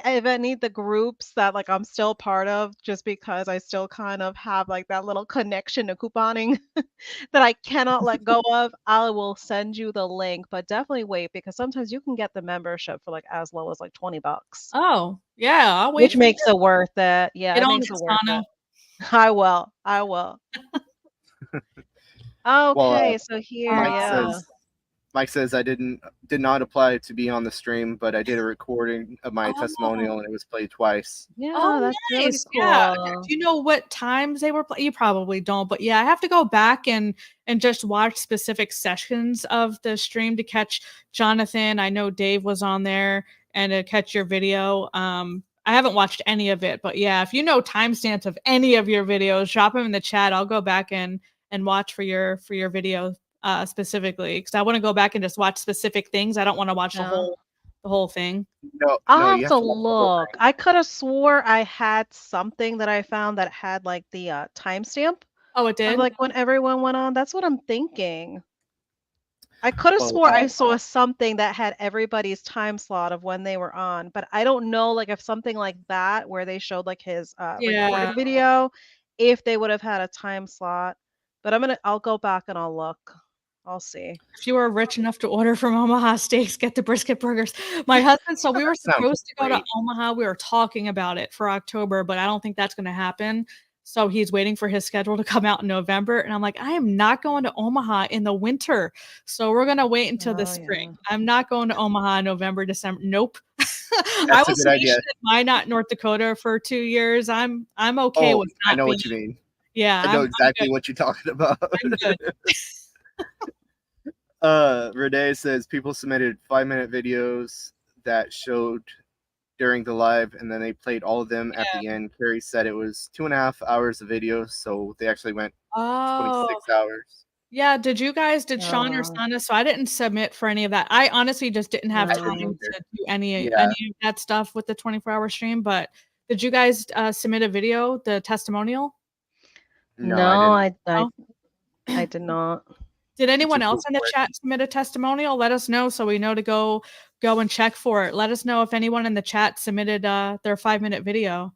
of the groups that like I'm still part of, just because I still kind of have like that little connection to couponing that I cannot let go of, I will send you the link. But definitely wait because sometimes you can get the membership for like as low as like $20, Oh, yeah. I'll wait which for makes you. it worth it. Yeah, Get it on makes it, it worth Sana. it. I will. I will. Well, Okay, so here, Mike yeah. says I did not apply to be on the stream, but I did a recording of my Oh. testimonial and it was played twice. Yeah, Oh, that's really nice. Yeah. cool. Do you know what times they were You probably don't, but yeah, I have to go back and just watch specific sessions of the stream to catch Jonathan. I know Dave was on there and to catch your video. I haven't watched any of it, but yeah, if you know timestamps of any of your videos, drop them in the chat. I'll go back and watch for your video specifically because I want to go back and just watch specific things. I don't want to watch Yeah. the whole thing. No, I'll you have to watch the whole look. thing. I could have swore I had something that I found that had like the timestamp Oh, it of did? like when everyone went on. That's what I'm thinking. I could have Well, swore I saw something that had everybody's time slot of when they were on, but I don't know like if something like that where they showed like his Yeah. recorded video, if they would have had a time slot. But I'll go back and I'll look. I'll see. If you are rich enough to order from Omaha Steaks, get the brisket burgers. My husband, so we were Sounds supposed to go to great. Omaha. We were talking about it for October, but I don't think that's going to happen. So he's waiting for his schedule to come out in November. And I'm like, I am not going to Omaha in the winter. So we're going to wait until the Oh, spring. yeah. I'm not going to Omaha in November, December. Nope. I That's a was good idea. stationed in Minot, North Dakota for 2 years. I'm okay Oh, with I not know being. what you mean. Yeah, I know I'm exactly good. what you're talking about. I'm good. Renee says people submitted 5-minute videos that showed during the live, and then they played all of them at the end. Carrie said it was 2.5 hours of video, so they actually went Oh. 26 hours. Yeah, did Sean or Sana? So I didn't submit for any of that. I honestly just didn't have I time didn't to either. do any Yeah. of that stuff with the 24-hour stream. But did you guys submit a video, the testimonial? No, I didn't. No? I did not. Did anyone Too else in the quick. chat submit a testimonial? Let us know so we know to go and check for it. Let us know if anyone in the chat submitted their 5-minute video.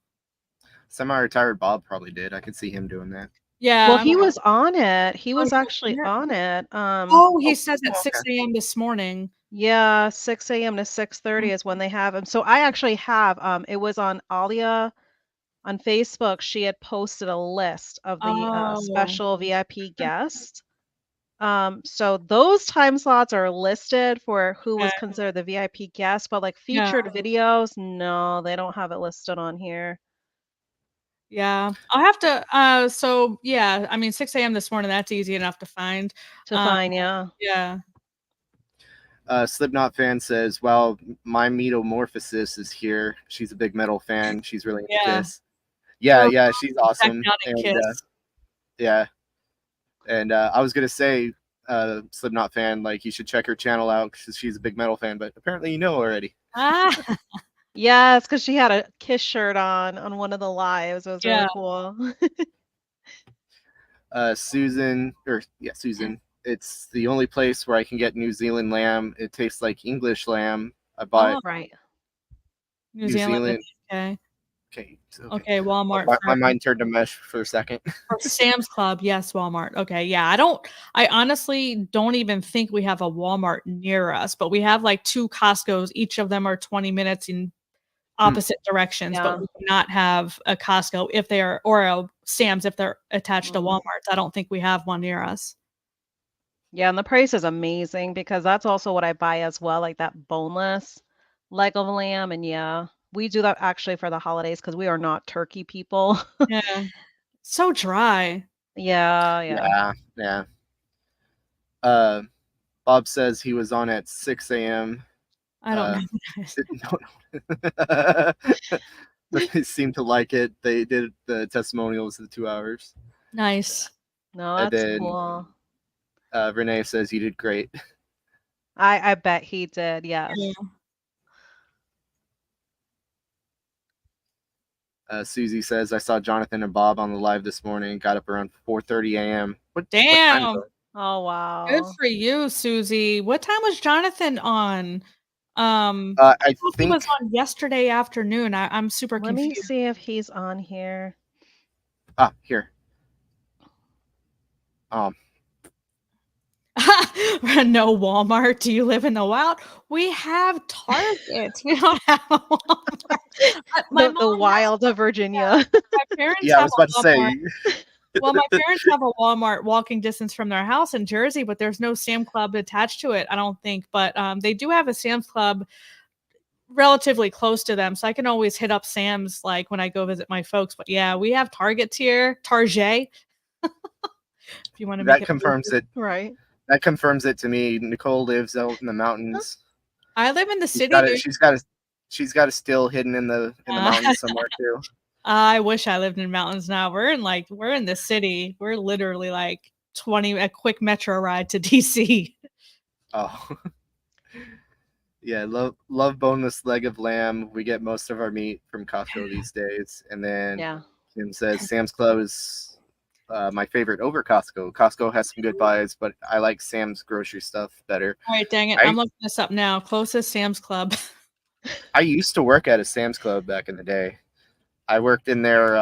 Semi-retired Bob probably did. I could see him doing that. Yeah. Well, he was on it. He Oh, was he was actually on it? on it. Oh, he says at okay. 6 a.m. this morning. Yeah, 6 a.m. to 6:30 is when they have him. So I actually have it was on Alia on Facebook. She had posted a list of the Oh. special VIP guests. So those time slots are listed for who was Okay. considered the VIP guest, but like Yeah. featured videos, no, they don't have it listed on here. Yeah, I'll have to. So yeah, I mean, 6 a.m. this morning. That's easy enough to find. To find, yeah. Yeah. Slipknot fan says, "Well, my metamorphosis is here. She's a big metal fan. She's really into Yeah. Kiss. Yeah, We're yeah, she's checked awesome. out in And Kiss. yeah, and I was gonna say, Slipknot fan, like you should check her channel out because she's a big metal fan. But apparently, you know already. Ah, Yes, because she had a Kiss shirt on one of the lives. It was really yeah. cool. Susan. It's the only place where I can get New Zealand lamb. It tastes like English lamb. I bought Oh, Right. New Zealand. Okay. Okay, Okay, Walmart my for mind turned to mesh for a second. Sam's Club. Yes, Walmart. Okay, yeah. I honestly don't even think we have a Walmart near us, but we have like 2 Costco's. Each of them are 20 minutes in opposite directions, Yeah. but we do not have a Costco if they are, or a Sam's if they're attached to Mhm. Walmart's. I don't think we have one near us. Yeah, and the price is amazing because that's also what I buy as well, like that boneless leg of lamb. And yeah, we do that actually for the holidays because we are not turkey people. Yeah. So dry. Yeah. Yeah. Uh, Bob says he was on at 6 a.m. I don't Uh, know. But they seem to like it. They did the testimonials of the 2 hours. Nice. No, And that's then cool. Renee says he did great. I bet he did. Yes. Yeah. Susie says, I saw Jonathan and Bob on the live this morning. Got up around 4:30 a.m. What time is Damn. it? Oh, Good wow. for you, Susie. What time was Jonathan on? I thought he think was on yesterday afternoon. I'm super Let me confused. see if he's on here. here. No Walmart. Do you live in the wild? We have Target. We don't have a Walmart. My The mom has wild of Virginia. my parents Yeah, I have was about to a say. Walmart. Well, my parents have a Walmart walking distance from their house in Jersey, but there's no Sam Club attached to it, I don't think. But they do have a Sam's Club relatively close to them, so I can always hit up Sam's like when I go visit my folks. But yeah, we have Target here, Target. If you want to make That it confirms it. Right. That confirms it to me. Nicole lives out in the mountains. I live in the She's city. got dude. she's got a still hidden in the mountains somewhere too. I wish I lived in mountains now. We're in the city. We're literally like a quick metro ride to DC. Oh. Yeah, love boneless leg of lamb. We get most of our meat from Costco these days. And then Yeah. Kim says Sam's Club is my favorite over Costco. Costco has some good buys, but I like Sam's grocery stuff better. All right, dang it. I'm looking this up now. Closest Sam's Club. I used to work at a Sam's Club back in the day. I worked in their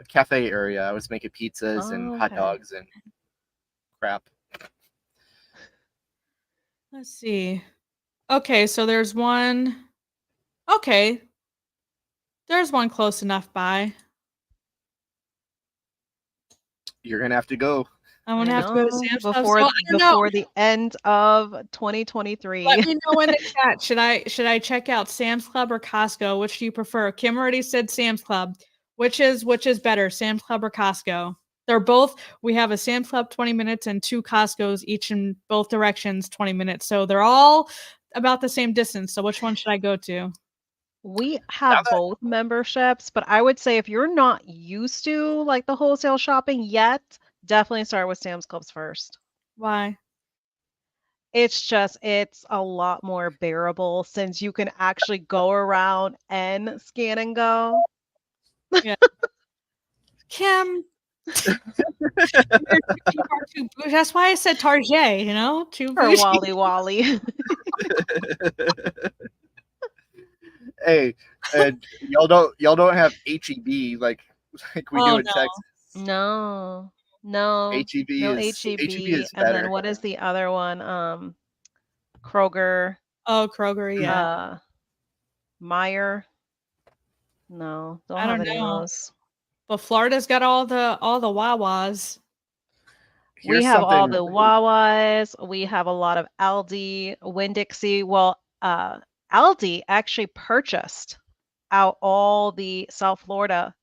cafe area. I was making pizzas and hot Okay. dogs and crap. Let's see. Okay, so there's one. Okay. There's one close enough by. You're gonna have to go. I'm gonna I have to go to know. Sam's Club. So I don't know. Before the end of 2023. Let me know in the chat. Should I check out Sam's Club or Costco? Which do you prefer? Kim already said Sam's Club. Which is better, Sam's Club or Costco? They're both. We have a Sam's Club 20 minutes and 2 Costco's each in both directions 20 minutes. So they're all about the same distance. So which one should I go to? We have both memberships, but I would say if you're not used to like the wholesale shopping yet, definitely start with Sam's Clubs first. Why? It's a lot more bearable since you can actually go around and scan and go. Yeah. Kim. That's why I said Target, too Or bougie. Wally Wally. Hey, and y'all don't have HEB like we do in Texas. No. HEB No is HEB. is And better. then what is the other one? Kroger. Oh, Kroger, yeah. Meyer. No, don't I have don't any of know. those. But Florida's got all the Wawas. We have all the Wawas. We have a lot of Aldi, Winn-Dixie. Well, Aldi actually purchased out all the South Florida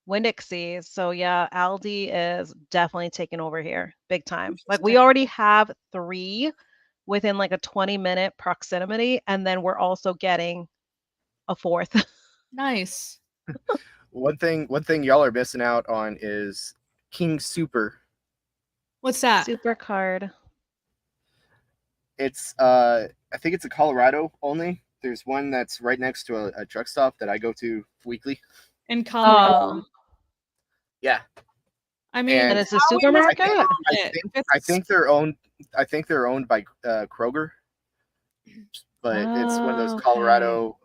Winn-Dixie. So yeah, Aldi is definitely taking over here big time. Like we already have 3 within like a 20-minute proximity, and then we're also getting a 4th. Nice. One thing y'all are missing out on is King Super. What's that? Super card. It's I think it's a Colorado only. There's one that's right next to a truck stop that I go to weekly. In Colorado. Oh, Yeah. I mean, and And it's a how we missing supermarket? out on I it? think If I it's- think they're owned by Kroger, but it's one of those Okay. Colorado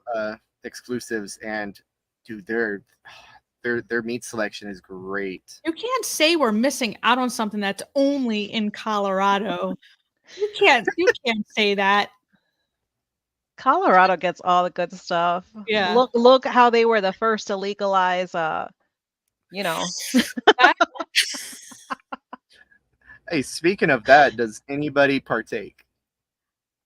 exclusives. And dude, their meat selection is great. You can't say we're missing out on something that's only in Colorado. You can't say that. Colorado gets all the good stuff. Yeah. Look how they were the first to legalize you know. Hey, speaking of that, does anybody partake?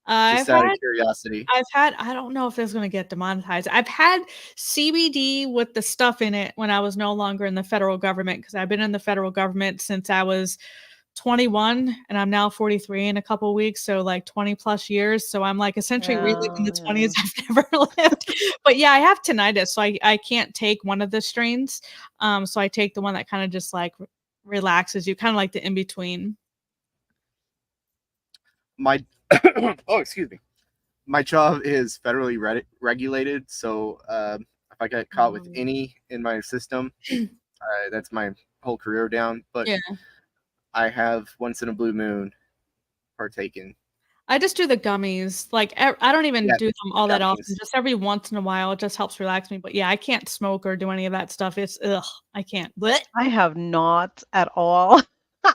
Just out of curiosity. I don't know if it's going to get demonetized. I've had CBD with the stuff in it when I was no longer in the federal government, because I've been in the federal government since I was 21 and I'm now 43 in a couple of weeks, so like 20 plus years. So I'm like essentially reliving the 20s I've never lived. But yeah, I have tinnitus, so I can't take one of the strains. So I take the one that kind of just like relaxes you, kind of like the in between. My excuse me. My job is federally regulated, so if I get caught with any in my system, that's my whole career down. But Yeah. I have once in a blue moon partaken. I just do the gummies. Like I don't even do them all that often. gummies. Just every once in a while, it just helps relax me. But yeah, I can't smoke or do any of that stuff. It's I can't. Blech. I have not at all.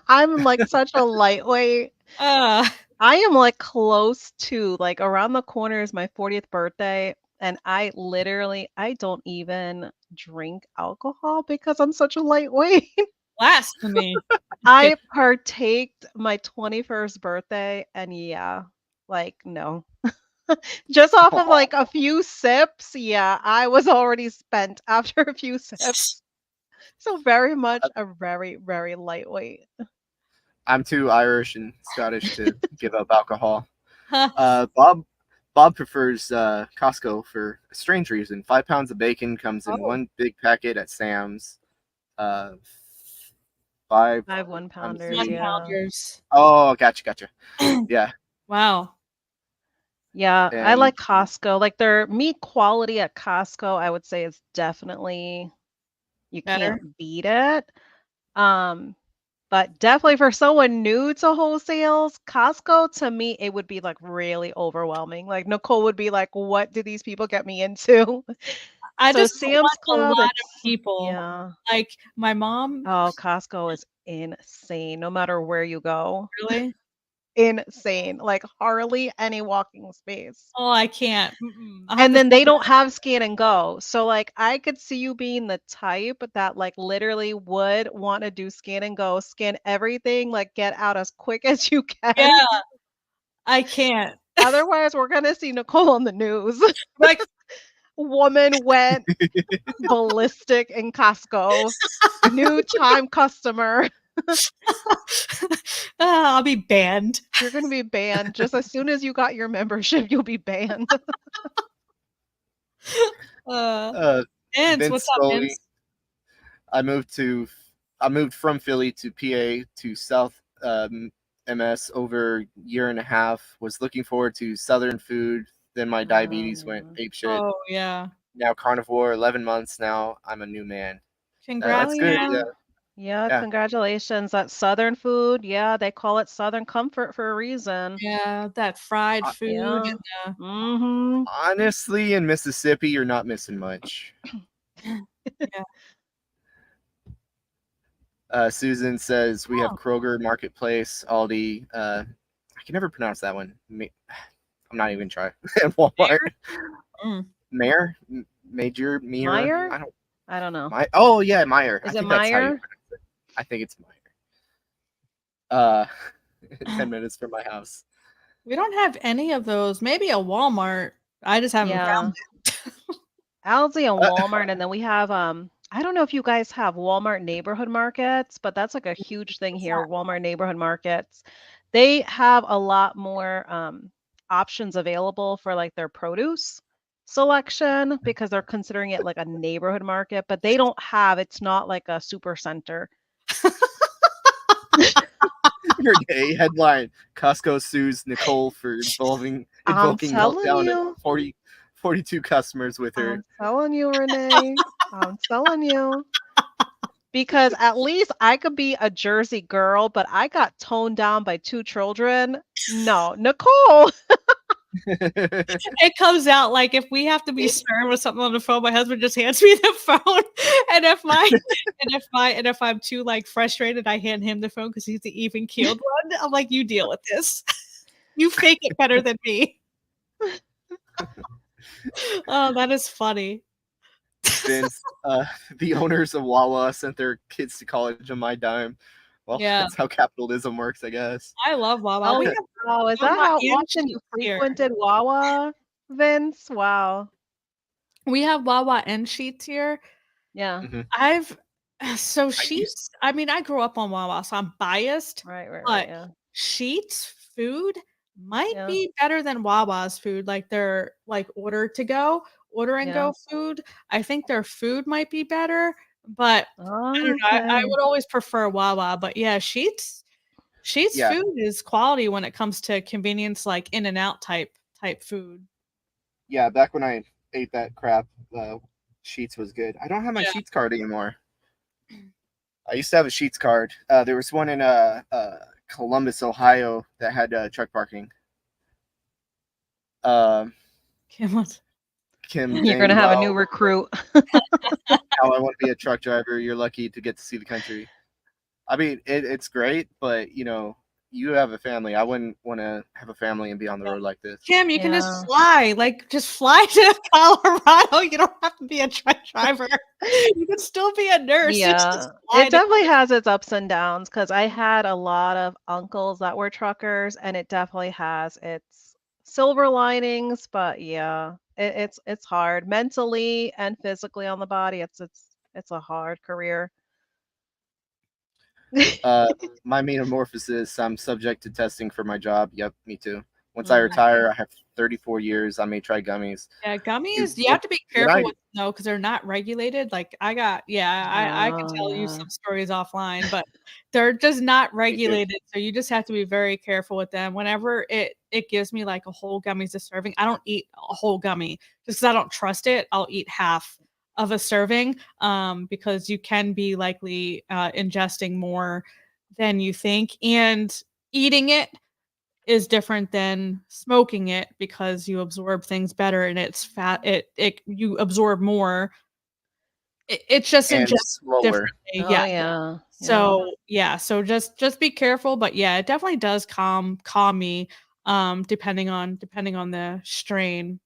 I'm like such a lightweight. I am like close to, like, around the corner is my 40th birthday, and I don't even drink alcohol because I'm such a lightweight. Blasphemy. I partaked my 21st birthday, and yeah, like, no. Just off of like a few sips, yeah, I was already spent after a few sips. So very much a very, very lightweight. I'm too Irish and Scottish to give up alcohol. Bob prefers Costco for a strange reason. 5 pounds of bacon comes in one big packet at Sam's. 5 1-pounders. 1-pounders. Oh, gotcha. Yeah. Wow. Yeah, I like Costco. Like their meat quality at Costco, I would say is definitely you Better? can't beat it. But definitely for someone new to wholesales, Costco to me it would be like really overwhelming. Like Nicole would be like, "What do these people get me into?" I So just Sam's want a Club, lot of it's people. yeah. Like my mom. Oh, Costco is insane. No matter where you go, Really? insane. Like hardly any walking space. Oh, I can't. I'll have And to then they see don't have scan and go. So like I could see you being the type that like literally would want to do scan and go, scan everything, like get out as quick as you can. Yeah. I can't. Otherwise, we're gonna see Nicole on the news. Like woman went ballistic in Costco. New time customer. I'll be banned. You're gonna be banned. Just as soon as you got your membership, you'll be banned. Vince, Vince what's up, Scully. Vince? I moved from Philly to PA to South MS over a year and a half. Was looking forward to Southern food. Then my diabetes went apeshit. Oh yeah. Now Carnivore, 11 months now. I'm a new man. Congrats. That's good. man. Yeah, congratulations. That Southern food, yeah, they call it Southern comfort for a reason. Yeah, that fried food. Yeah. And Mm-hmm. Honestly, in Mississippi, you're not missing much. Susan says we have Kroger, Marketplace, Aldi. I can never pronounce that one. I'm not even trying. Walmart. Mayor? Major? Meyer? I don't. I don't know. Oh yeah, Meyer. Is I it think that's how you Meyer? pronounce it. I think it's Meyer. 10 minutes from my house. we don't have any of those. Maybe a Walmart. I just haven't found it. Aldi and Walmart, and then we have I I don't know if you guys have Walmart neighborhood markets, but that's like a huge thing What's here. that? Walmart neighborhood markets. They have a lot more options available for like their produce selection because they're considering it like a neighborhood market, but they don't have, it's not like a super center. Your day headline: Costco sues Nicole for I'm invoking telling meltdown at you. 42 customers with her. I'm telling you, Renee. I'm telling you. Because at least I could be a Jersey girl, but I got toned down by 2 children. No, Nicole. It comes out like if we have to be stern with something on the phone, my husband just hands me the phone. And if I'm too like frustrated, I hand him the phone because he's the even keeled one. I'm like, you deal with this. You fake it better than me. Oh, that is funny. Vince, the owners of Wawa sent their kids to college on my dime. Well, Yeah. that's how capitalism works, I guess. I love Wawa. Oh, We have wow. Is that Wawa how and often you Sheetz here. frequented Wawa, Vince? Wow. We have Wawa and Sheetz here. Yeah. Sheetz, I mean, I grew up on Wawa, so I'm biased. Right, But yeah. Sheetz food might Yeah. be better than Wawa's food. Like their like order and Yeah. go food. I think their food might be better, but I don't know. I Okay. would always prefer Wawa. But yeah, Sheetz Yeah. food is quality when it comes to convenience, like in and out type food. Yeah, back when I ate that crap, Sheets was good. I don't have my Yeah. Sheets card anymore. I used to have a Sheets card. There was one in Columbus, Ohio that had truck parking. Kim, You're gonna have a new recruit. how I want to be a truck driver. You're lucky to get to see the country. I mean, it's great, but you know, you have a family. I wouldn't want to have a family and be on the road like this. Kim, you can just fly. Like, just fly to Colorado. You don't have to be a truck driver. You can still be a nurse. You Yeah, just fly it definitely has its ups and downs because I had a lot of uncles that were truckers, and it definitely has its silver linings. But yeah, it's hard mentally and physically on the body. It's a hard career. My metamorphosis, I'm subject to testing for my job. Yep, me too. Once I retire, I have 34 years. I may try gummies. Yeah, gummies, you have to be careful with them though, because they're not regulated. Like I could tell you some stories offline, but they're just not regulated. So you just have to be very careful with them. Whenever it gives me like a whole gummy's a serving, I don't eat a whole gummy just because I don't trust it. I'll eat half of a serving because you can be likely ingesting more than you think, and eating it is different than smoking it because you absorb things better and it's fat. You absorb more. It's just slower. Differently. Oh, Yeah. yeah. So just be careful. But yeah, it definitely does calm me. Depending on the strain.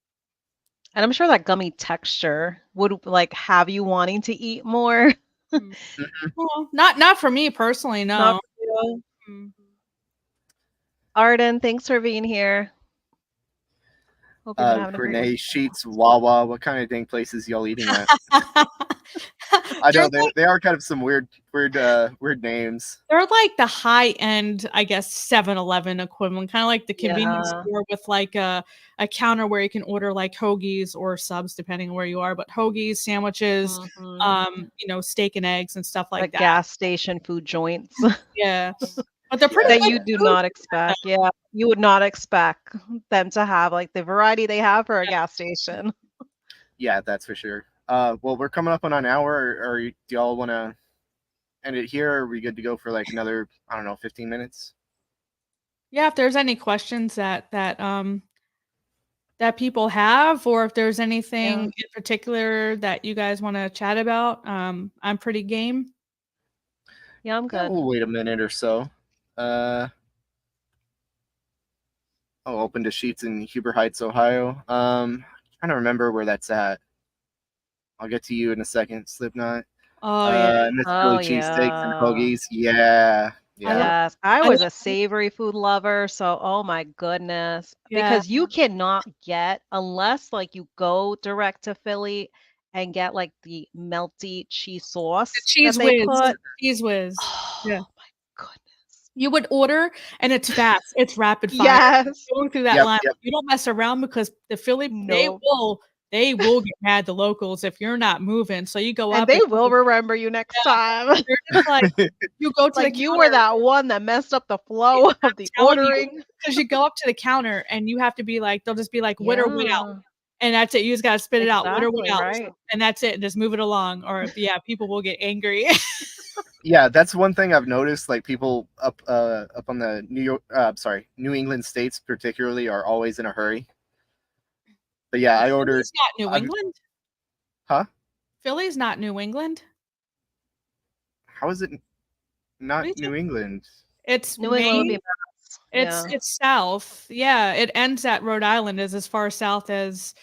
And I'm sure that gummy texture would like have you wanting to eat more. Well, not for me personally. No. Not for you. Arden, thanks for being here. Hope you're having a great Renee, week. Sheets, Wawa. What kind of dang places y'all eating at? I know they are kind of some weird names. They're like the high end, I guess, 7-Eleven equivalent, kind of like the convenience store with like a counter where you can order like hoagies or subs depending on where you are, but hoagies, sandwiches, steak and eggs and stuff like that. Gas station food joints. Yeah. But they're pretty that you do not expect. Yeah. You would not expect them to have like the variety they have for a gas station. Yeah, that's for sure. Well, we're coming up on an hour. Or do y'all want to end it here? Or are we good to go for like another, 15 minutes? Yeah, if there's any questions that people have, or if there's anything in particular that you guys want to chat about, I'm pretty game. Yeah, I'm good. We'll wait a minute or so. Open to Sheets in Huber Heights, Ohio. Trying to remember where that's at. I'll get to you in a second, Slipknot. Oh yeah. Miss Philly cheesesteaks and hoagies. Yeah. Yes, I was a savory food lover, so oh my goodness. Yeah. Because you cannot get, unless like you go direct to Philly, and get like the melty cheese sauce The cheese that they whiz. put. Cheese whiz. Oh Yeah. my goodness. You would order, and it's fast. It's rapid fire. Yes. Going through that Yep, line. yep. You don't mess around because the Philly, No. they will get mad, the locals, if you're not moving. So you go And up they will remember you next time. they're just like, you go to Like the you counter, were that one that messed up the flow of the telling you. ordering. because you go up to the counter and you have to be like, they'll just be like, wit or wit out. Yeah. And that's it. You just gotta spit it out, wit or wit Exactly, out. right. And that's it. Just move it along. Or yeah, people will get angry. Yeah, that's one thing I've noticed. Like people up on the New England states particularly are always in a hurry. But yeah, I ordered. Philly's not New England. Huh? Philly's not New England. How is it not What do you New England? It's New England would be Maine. Mass. Yeah. It's south. Yeah, it ends at Rhode Island. Is as far south as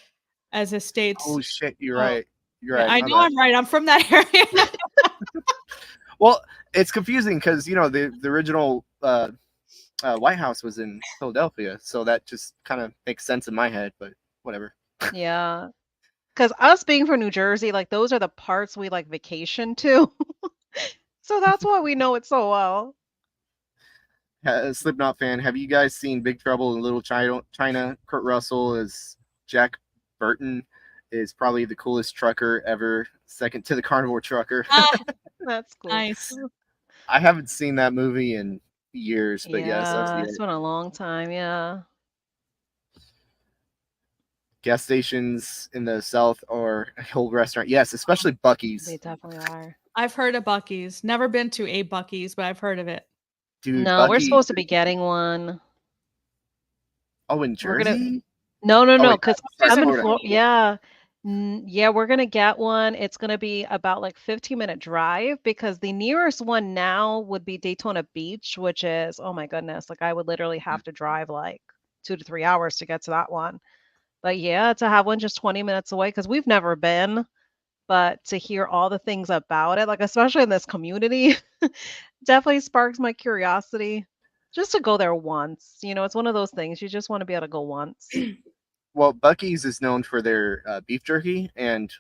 the states. Oh shit, you're Oh, right. You're Yeah, right. I my know bad. I'm right. I'm from that area. Well, it's confusing because the original White House was in Philadelphia, so that just kind of makes sense in my head. But whatever. Yeah. Because us being from New Jersey, like those are the parts we like vacation to. So that's why we know it so well. Slipknot fan, have you guys seen Big Trouble in Little China? Kurt Russell as Jack Burton is probably the coolest trucker ever, second to the Carnivore trucker. That's cool. Nice. I haven't seen that movie in years, but yes, I've Yeah, seen it's it. been a long time. Yeah. Gas stations in the South or a whole restaurant. Yes, especially Buc-ee's. They definitely are. I've heard of Buc-ee's. Never been to a Buc-ee's, but I've heard of it. Dude, No, we're Buc-ee's. supposed to be getting one. Oh, in We're gonna- Jersey? No, wait, because that's I'm in Florida. Florida. Yeah. Yeah, we're gonna get one. It's gonna be about like 15-minute drive because the nearest one now would be Daytona Beach, which is, oh my goodness, like I would literally have to drive like 2 to 3 hours to get to that one. But yeah, to have one just 20 minutes away because we've never been, but to hear all the things about it, like especially in this community, definitely sparks my curiosity just to go there once. It's one of those things you just want to be able to go once. Well, Buc-ee's is known for their beef jerky, and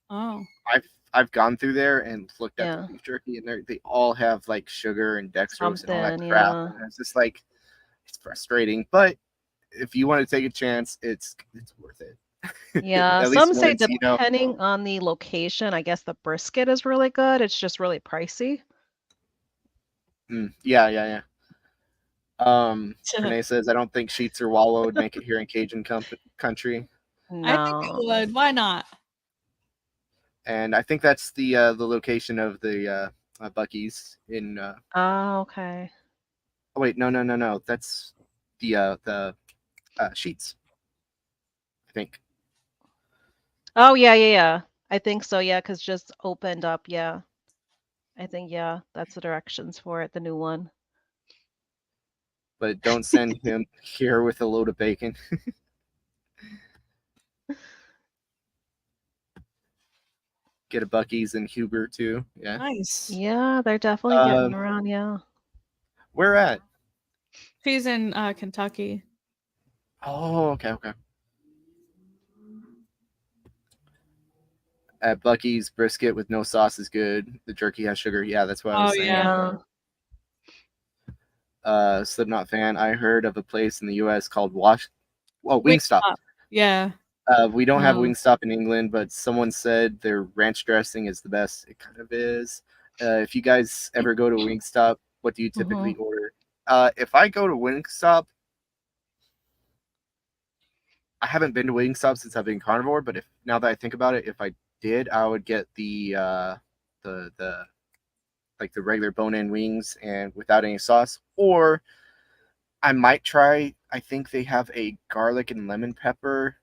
Oh. I've gone through there and looked at Yeah. the beef jerky, and they all have like sugar and dextrose and all that Something, crap. yeah. And it's just like it's frustrating, but if you want to take a chance, it's worth it. Yeah, At least some say once, depending on the location, I guess the brisket is really good. It's just really pricey. Yeah. Renee says, I don't think Sheets or Wallow would make it here in Cajun country. I think it No. would. Why not? And I think that's the location of the Buc-ee's in. Oh, okay. Oh wait, no. That's the Sheets. I think. Oh, yeah. I think so, yeah, because just opened up, yeah. I think, yeah, that's the directions for it, the new one. But don't send him here with a load of bacon. Get a Buc-ee's in Huber too. Yeah. Nice. Yeah, they're definitely getting around, yeah. Where at? She's in Kentucky. Oh, okay. At Buc-ee's, brisket with no sauce is good. The jerky has sugar. Yeah, that's what I was saying. Yeah. Slipknot fan. I heard of a place in the U.S. called Wingstop. Yeah. We don't have Oh. Wingstop in England, but someone said their ranch dressing is the best. It kind of is. If you guys ever go to Wingstop, what do you typically order? If I go to Wingstop, I haven't been to Wingstop since I've been carnivore, but now that I think about it, if I did, I would get the regular bone-in wings and without any sauce, or I might try. I think they have a garlic and lemon pepper,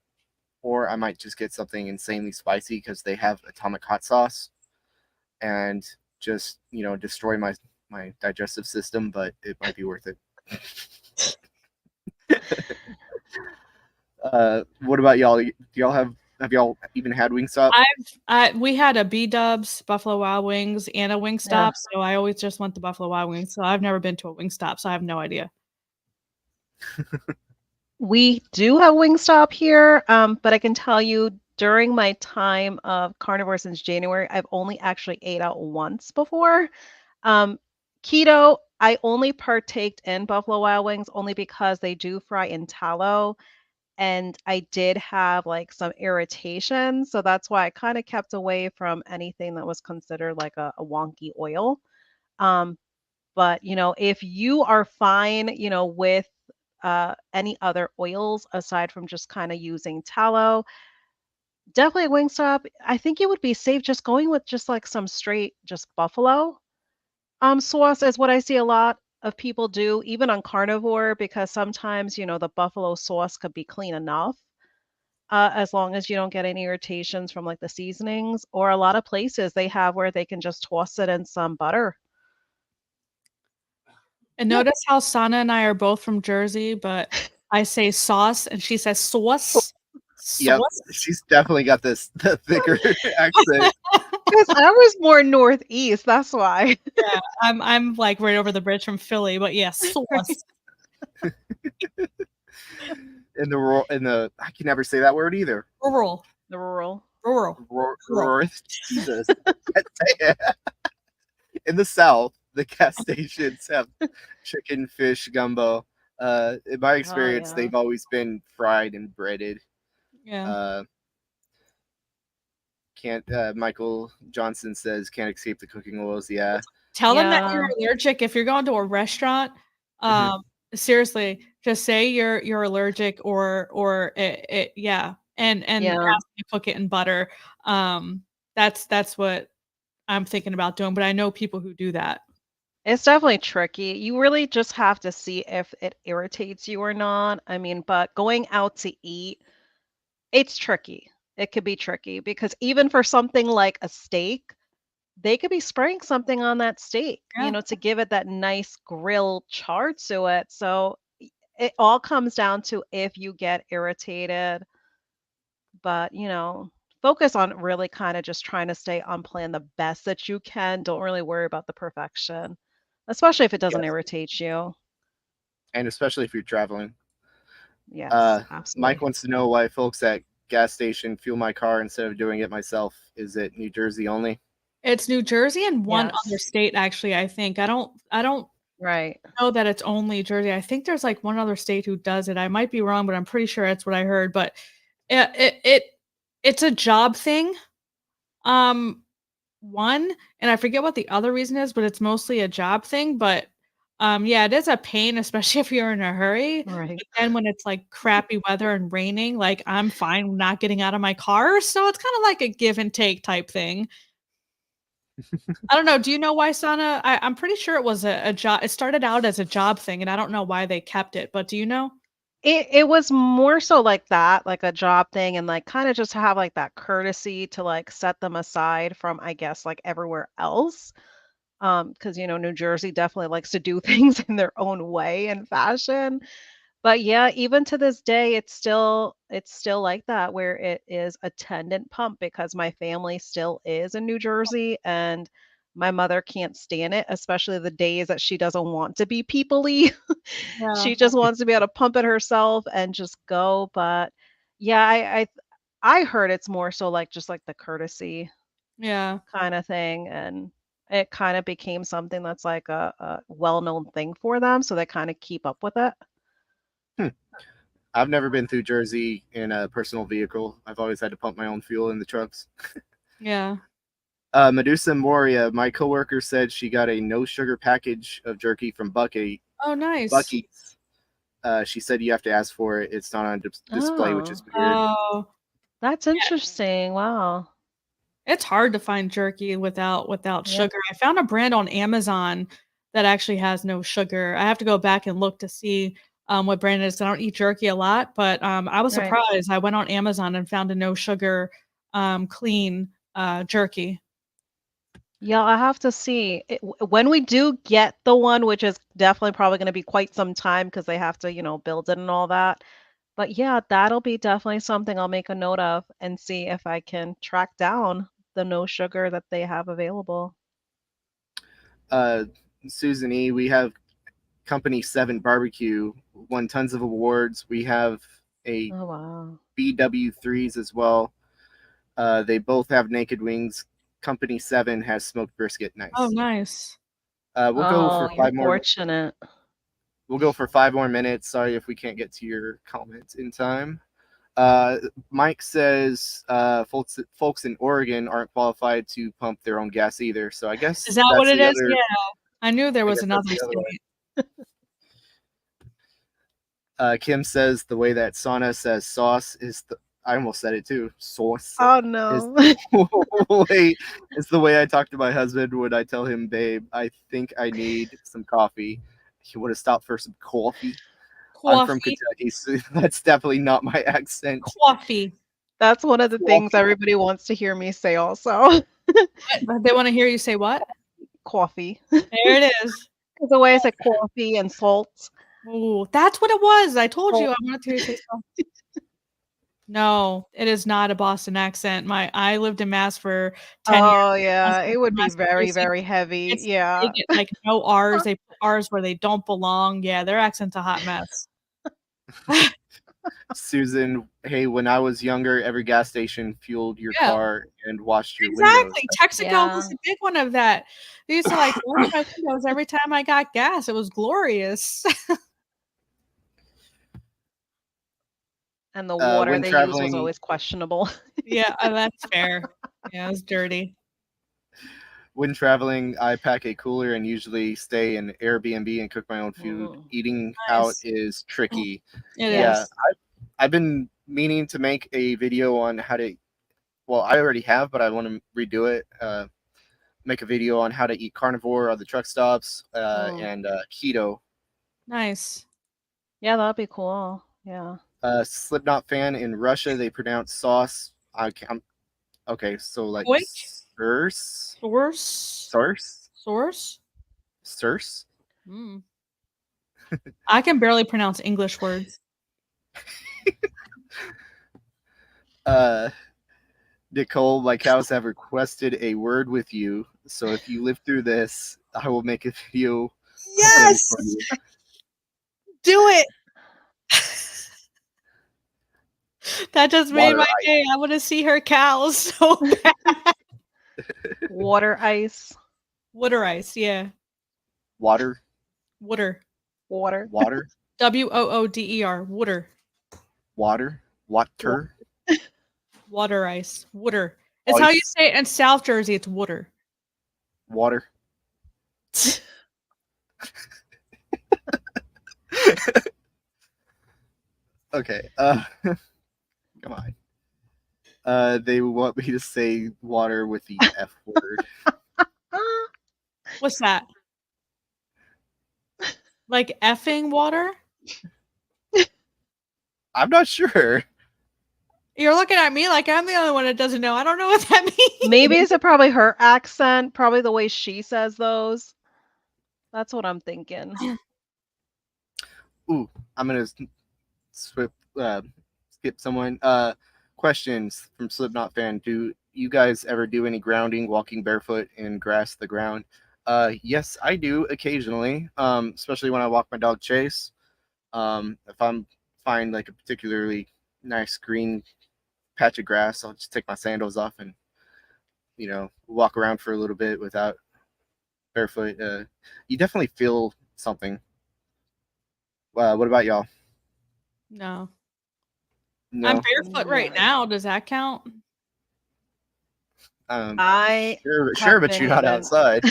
or I might just get something insanely spicy because they have atomic hot sauce, and just destroy my digestive system, but it might be worth it. What about y'all? Have y'all even had Wingstop? We had a B-Dubs, Buffalo Wild Wings, and a Wingstop, so I always just went to Buffalo Wild Wings. So I've never been to a Wingstop, so I have no idea. We do have Wingstop here, but I can tell you during my time of carnivore since January, I've only actually ate out once before. Um, Keto, I only partaked in Buffalo Wild Wings only because they do fry in tallow, and I did have like some irritation, so that's why I kind of kept away from anything that was considered like a wonky oil. Um, but if you are fine, with any other oils aside from just kind of using tallow, definitely at Wingstop. I think it would be safe just going with just like some straight just buffalo sauce is what I see a lot of people do, even on carnivore, because sometimes, the buffalo sauce could be clean enough, as long as you don't get any irritations from like the seasonings. Or a lot of places they have where they can just toss it in some butter. And notice how Sana and I are both from Jersey, but I say sauce and she says sauce. Yep, Sauce. she's definitely got the thicker accent. Because I was more northeast, that's why. Yeah, I'm like right over the bridge from Philly, but yeah, sauce. In the I can never say that word either. Rural. The rural. Jesus. In the South, the gas stations have chicken, fish, gumbo. In my experience, yeah. they've always been fried and breaded. Yeah. Michael Johnson says can't escape the cooking oils. Yeah. Tell them that Yeah. you're allergic if you're going to a restaurant. Seriously, just say you're allergic or it yeah. And Yeah. ask them to cook it in butter. That's what I'm thinking about doing, but I know people who do that. It's definitely tricky. You really just have to see if it irritates you or not. I mean, but going out to eat, it's tricky. It could be tricky because even for something like a steak, they could be spraying something on that steak, Yeah. to give it that nice grill char to it. So it all comes down to if you get irritated. But, focus on really kind of just trying to stay on plan the best that you can. Don't really worry about the perfection, especially if it doesn't Yes. irritate you. And especially if you're traveling. Yes, Mike absolutely. wants to know why folks at gas station fuel my car instead of doing it myself. Is it New Jersey only? It's New Jersey and one Yes. other state, actually, I think. I don't Right. know that it's only Jersey. I think there's like one other state who does it. I might be wrong, but I'm pretty sure that's what I heard. But it's a job thing. One, and I forget what the other reason is, but it's mostly a job thing. But yeah, it is a pain, especially if you're in a hurry. Right. But then when it's like crappy weather and raining, like I'm fine not getting out of my car. So it's kind of like a give and take type thing. I don't know. Do you know why Sana? I'm pretty sure it was a job. It started out as a job thing, and I don't know why they kept it. But do you know? It was more so like that, like a job thing, and like kind of just have like that courtesy to like set them aside from, I guess, like everywhere else. Because New Jersey definitely likes to do things in their own way and fashion. But yeah, even to this day, it's still like that where it is attendant pump because my family still is in New Jersey and my mother can't stand it, especially the days that she doesn't want to be people-y. Yeah. She just wants to be able to pump it herself and just go. But yeah, I heard it's more so like just like the courtesy Yeah. kind of thing, and it kind of became something that's like a well-known thing for them, so they kind of keep up with it. I've never been through Jersey in a personal vehicle. I've always had to pump my own fuel in the trucks. Yeah. Medusa Moria, my coworker said she got a no sugar package of jerky from Oh, nice. Bucky's. She said you have to ask for it. It's not on display, which is weird. Oh, That's interesting. Wow. it's hard to find jerky without Yep. sugar. I found a brand on Amazon that actually has no sugar. I have to go back and look to see what brand it is. I don't eat jerky a lot, but I was Right. surprised. I went on Amazon and found a no sugar clean jerky. Yeah, I have to see when we do get the one, which is definitely probably going to be quite some time because they have to, build it and all that. But yeah, that'll be definitely something I'll make a note of and see if I can track down the no sugar that they have available. Susan E., we have Company 7 Barbecue, won tons of awards. We have a Oh wow. BW3s as well. They both have naked wings. Company 7 has smoked brisket. Nice. Oh, nice. We'll go for you're 5 more. fortunate. We'll go for 5 more minutes. Sorry if we can't get to your comments in time. Mike says folks in Oregon aren't qualified to pump their own gas either. So I guess Is that that's what it the is? other- Yeah. I knew there I was guess that's another the other state. Kim says the way that sauna says sauce is I almost said it too. Sauce. Oh no. It's the way I talk to my husband when I tell him, babe, I think I need some coffee. He would have stopped for some coffee. I'm from Kentucky, so that's definitely not my accent. Coffee. That's one of the things everybody wants to hear me say also. They want to hear you say what? Coffee. There it is. Because the way I said coffee and salt. Oh, that's what it was. I told you I wanted to hear you say something. No, it is not a Boston accent. I lived in Mass for 10 years. Oh yeah, it would be Mass very, basic. very heavy. They Yeah. get like no R's. They put R's where they don't belong. Yeah, their accent's a hot mess. Susan, hey, when I was younger, every gas station fueled your car and washed your windows. Exactly. Texaco was a big one of that. They used to like wash my windows every time I got gas. It was glorious. And the water when they used was traveling- always questionable. Yeah, that's fair. Yeah, it was dirty. When traveling, I pack a cooler and usually stay in Airbnb and cook my own food. Eating out is tricky. It is. I've been meaning to make a video on how to. Well, I already have, but I want to redo it. Make a video on how to eat carnivore on the truck stops and keto. Nice. Yeah, that'd be cool. Yeah. Slipknot fan in Russia, they pronounce sauce. Okay, so like source. I can barely pronounce English words. Nicole, my cows have requested a word with you. So if you live through this, I will make a video. Yes! For you. Do it. That just made my day. I want to see her cows so bad. Water ice. Water ice, yeah. Water. Water. Water. Wooder. Water. Water. Water ice. Water. It's how you say it in South Jersey. It's water. Water. Okay. Come on. They want me to say water with the F word. What's that? Like effing water? I'm not sure. You're looking at me like I'm the only one that doesn't know. I don't know what that means. Maybe it's probably her accent, probably the way she says those. That's what I'm thinking. Ooh, I'm gonna skip someone. Questions from Slipknot fan. Do you guys ever do any grounding, walking barefoot in grass, the ground? Yes, I do occasionally. Especially when I walk my dog Chase. If I'm find like a particularly nice green patch of grass, I'll just take my sandals off and walk around for a little bit without barefoot. You definitely feel something. What about y'all? No. No. I'm barefoot right now. Does that count? Sure, but you're not outside.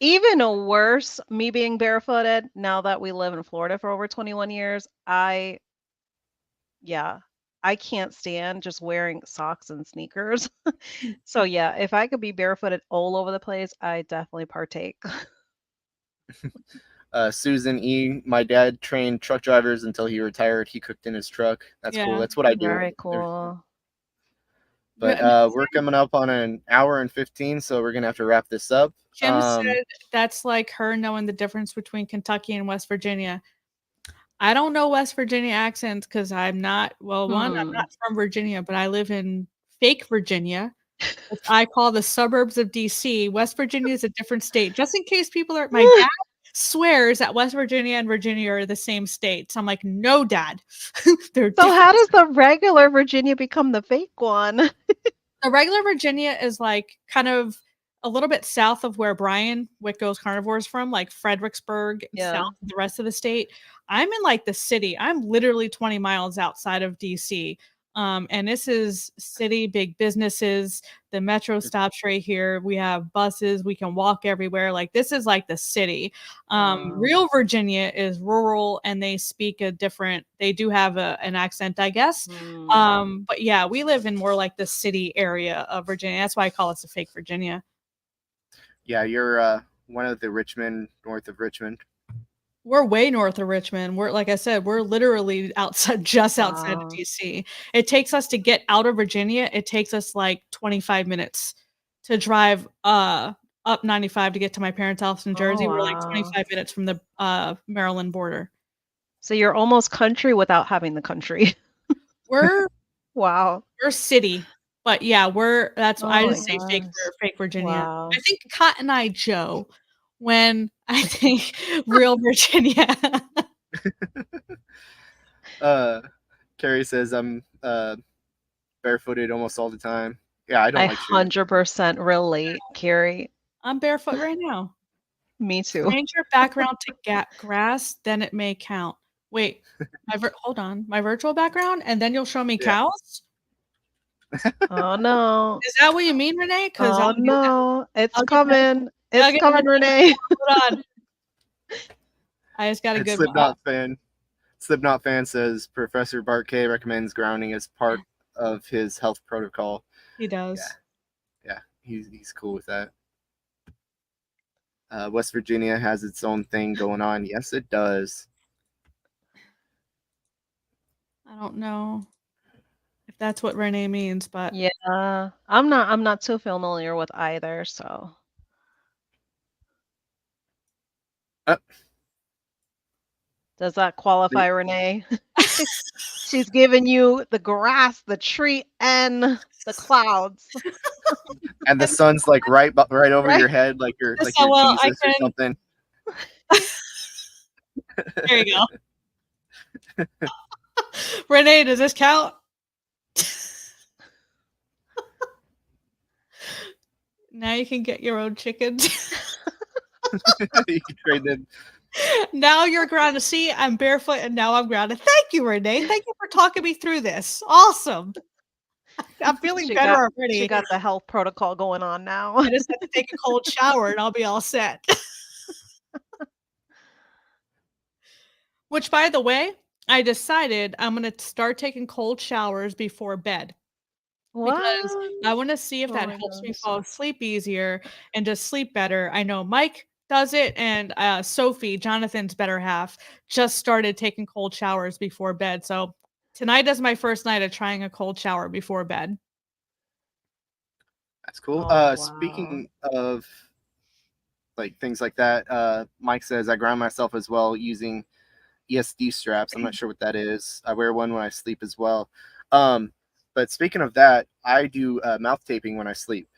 Even worse, me being barefooted now that we live in Florida for over 21 years, I can't stand just wearing socks and sneakers. So yeah, if I could be barefooted all over the place, I definitely partake. Susan E. My dad trained truck drivers until he retired. He cooked in his truck. That's cool. That's what I do. Very cool. But we're coming up on an hour and 15, so we're gonna have to wrap this up. Kim said that's like her knowing the difference between Kentucky and West Virginia. I don't know West Virginia accents because I'm not, I'm not from Virginia, but I live in fake Virginia, which I call the suburbs of DC. West Virginia is a different state. Just in case people are, my dad swears that West Virginia and Virginia are the same states. I'm like, no, Dad. They're So how different. does the regular Virginia become the fake one? The regular Virginia is like kind of a little bit south of where Brian Wicko's Carnivore is from, like Fredericksburg, Yeah. south of the rest of the state. I'm in like the city. I'm literally 20 miles outside of DC. And this is city, big businesses. The metro stops right here. We have buses. We can walk everywhere. Like this is like the city. Real Virginia is rural, and they speak a different. They do have an accent, I guess. But yeah, we live in more like the city area of Virginia. That's why I call it the fake Virginia. Yeah, you're one of the Richmond, north of Richmond. We're way north of Richmond. We're, like I said, we're literally outside, just outside of Wow. DC. It takes us to get out of Virginia. It takes us like 25 minutes to drive up 95 to get to my parents' house in Jersey. We're like wow. 25 minutes from the Maryland border. So you're almost country without having the country. We're Wow. we're city, but yeah, that's Oh I my just say fake gosh. for fake Virginia. Wow. I think Cotton Eye Joe when I think real Virginia. Carrie says I'm barefooted almost all the time. Yeah, I don't I like shit. 100% relate, Carrie. I'm barefoot right now. Me too. Change your background to grass, then it may count. Wait, hold on. My virtual background, and then you'll show me Yeah. cows? Oh no. Is that what you mean, Renee? Because Oh no. It's I'll get coming. I'll It's get coming, that- Renee. Hold on. I just got a And good one. Slipknot fan says Professor Bart K recommends grounding as part of his health protocol. He does. Yeah, he's cool with that. West Virginia has its own thing going on. Yes, it does. I don't know if that's what Renee means, but Yeah. I'm not too familiar with either, so. Does that qualify, Renee? She's giving you the grass, the tree, and the clouds. And the sun's like right over Right. your head, like you're That's how well I Jesus or can- something. there you go. Renee, does this count? Now you can get your own chickens. You can trade them. Now you're grounded. See, I'm barefoot and now I'm grounded. Thank you, Renee. Thank you for talking me through this. Awesome. I'm feeling better already. She got the health protocol going on now. I just have to take a cold shower and I'll be all set. Which, by the way, I decided I'm going to start taking cold showers before bed. Because I want to see if that my helps me gosh. fall asleep easier and just sleep better. I know Mike does it, and Sophie, Jonathan's better half, just started taking cold showers before bed. So tonight is my first night of trying a cold shower before bed. That's cool. Oh, Speaking of like things like that, Mike says I ground myself as well using ESD straps. I'm not sure what that is. I wear one when I sleep as well. But speaking of that, I do mouth taping when I sleep.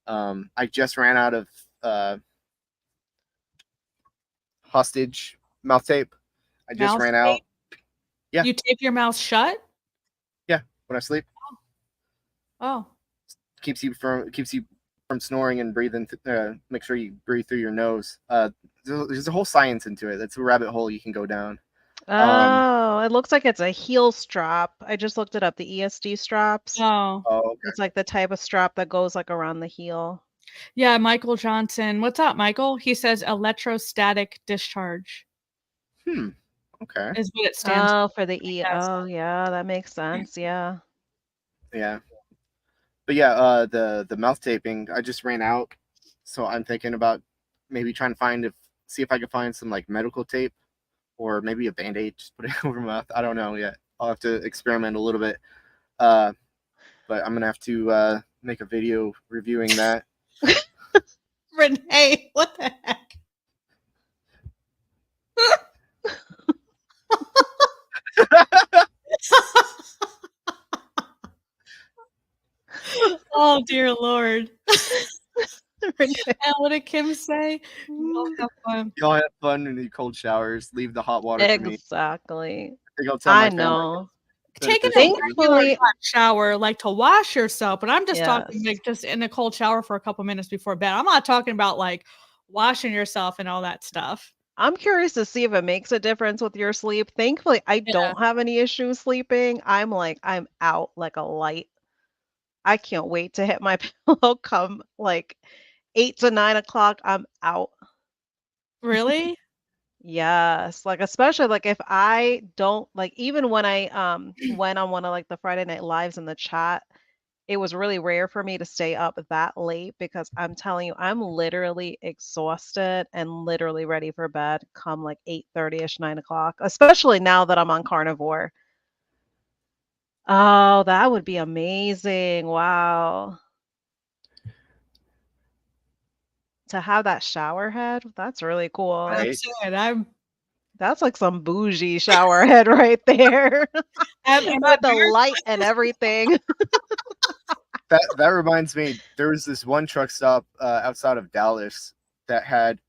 I just ran out of hostage mouth tape. I just Mouth ran out. tape? Yeah. You tape your mouth shut? Yeah, when I sleep. Oh. Keeps you from snoring and breathing. Make sure you breathe through your nose. There's a whole science into it. That's a rabbit hole you can go down. Oh, it looks like it's a heel strap. I just looked it up, the ESD straps. Oh. Okay. It's like the type of strap that goes like around the heel. Yeah, Michael Johnson. What's up, Michael? He says electrostatic discharge Okay. is what it stands Oh, for the E. Yes. Oh, yeah, that makes sense. Yeah. Yeah. But yeah, the mouth taping, I just ran out. So I'm thinking about maybe trying to see if I can find some like medical tape or maybe a band-aid, just put it over my mouth. I don't know yet. I'll have to experiment a little bit. But I'm gonna have to make a video reviewing that. Renee, what the heck? Oh dear Lord. every day. And what did Kim say? Y'all have fun. Y'all have fun in the cold showers. Leave the hot water for me. Exactly. I think I'll tell I my family. know. Taking Beneficial a food. regular Thankfully, hot shower, like to wash yourself, but I'm just talking yes. like just in a cold shower for a couple minutes before bed. I'm not talking about like washing yourself and all that stuff. I'm curious to see if it makes a difference with your sleep. Thankfully, I Yeah. don't have any issues sleeping. I'm out like a light. I can't wait to hit my pillow come like 8 to 9 o'clock. I'm out. Really? Yes, like, especially, like, if I don't like, even when I, went on one of, like, the Friday Night Lives in the chat, it was really rare for me to stay up that late because I'm telling you, I'm literally exhausted and literally ready for bed come, like, 8:30ish, 9 o'clock, especially now that I'm on Carnivore. Oh, that would be amazing. Wow. To have that shower head, that's really cool. Right. I'm saying I'm That's like some bougie shower head right there. and With the light and everything. That reminds me, there was this one truck stop outside of Dallas that had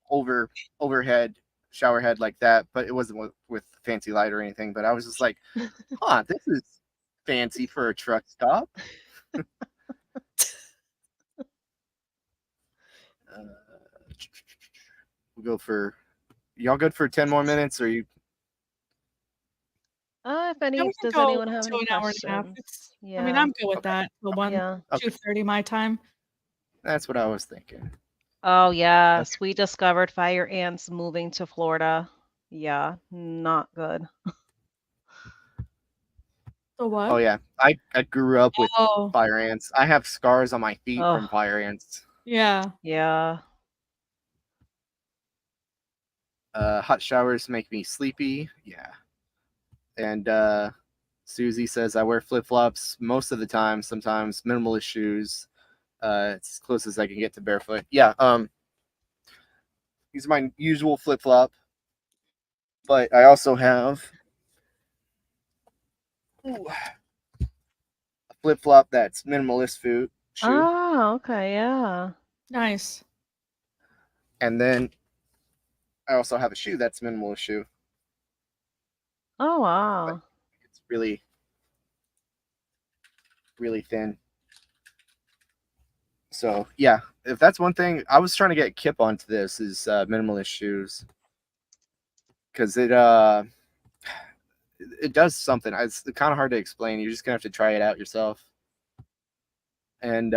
overhead shower head like that, but it wasn't with fancy light or anything. But I was just like, huh, this is fancy for a truck stop. We'll go for y'all good for 10 more minutes, or you? If any, we can does go anyone have to any an hour and a half. questions? I mean, Yeah. I'm good with that. The Yeah. 2:30 my time. That's what I was thinking. Oh, yes. We discovered fire ants moving to Florida. Yeah, not good. The what? Oh yeah, I grew up with Oh, fire ants. I have scars on my feet from Oh, fire ants. yeah. yeah. Hot showers make me sleepy. Yeah. And Susie says I wear flip flops most of the time. Sometimes minimalist shoes. It's as close as I can get to barefoot. Yeah. These are my usual flip flop, but I also have a flip flop that's minimalist shoe, Oh, okay, yeah. Nice. and then I also have a shoe that's minimalist shoe. Oh, wow. It's really, really thin. So yeah, if that's one thing, I was trying to get Kip onto this is minimalist shoes because it does something. It's kind of hard to explain. You're just gonna have to try it out yourself. And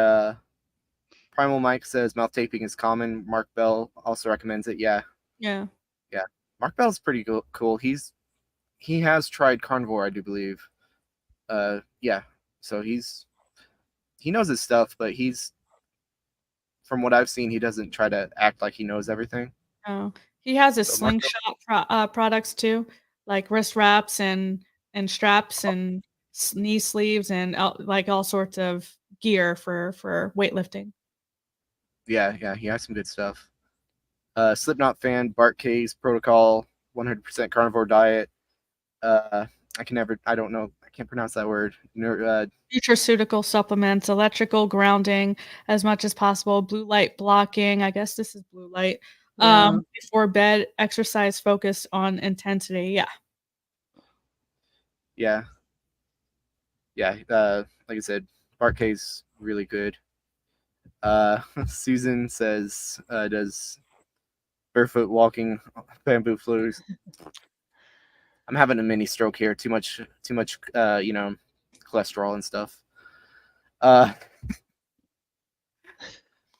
Primal Mike says mouth taping is common. Mark Bell also recommends it. Yeah, Yeah. yeah. Mark Bell's pretty cool. He has tried Carnivore, I do believe. Yeah. So he knows his stuff, but from what I've seen, he doesn't try to act like he knows everything. Oh, he has a So Mark Bell, slingshot products too, like wrist wraps and straps and knee sleeves and like all sorts of gear for weightlifting. yeah, he has some good stuff. Slipknot fan, Bart K's Protocol, 100% carnivore diet. I don't know, I can't pronounce that word. Nutraceutical supplements, electrical grounding as much as possible, blue light blocking. I guess this is blue light. Yeah. Before bed, exercise focused on intensity. Yeah. Yeah. Yeah. Like I said, Bart K's really good. Susan says, does barefoot walking bamboo flows. I'm having a mini stroke here. Too much, cholesterol and stuff.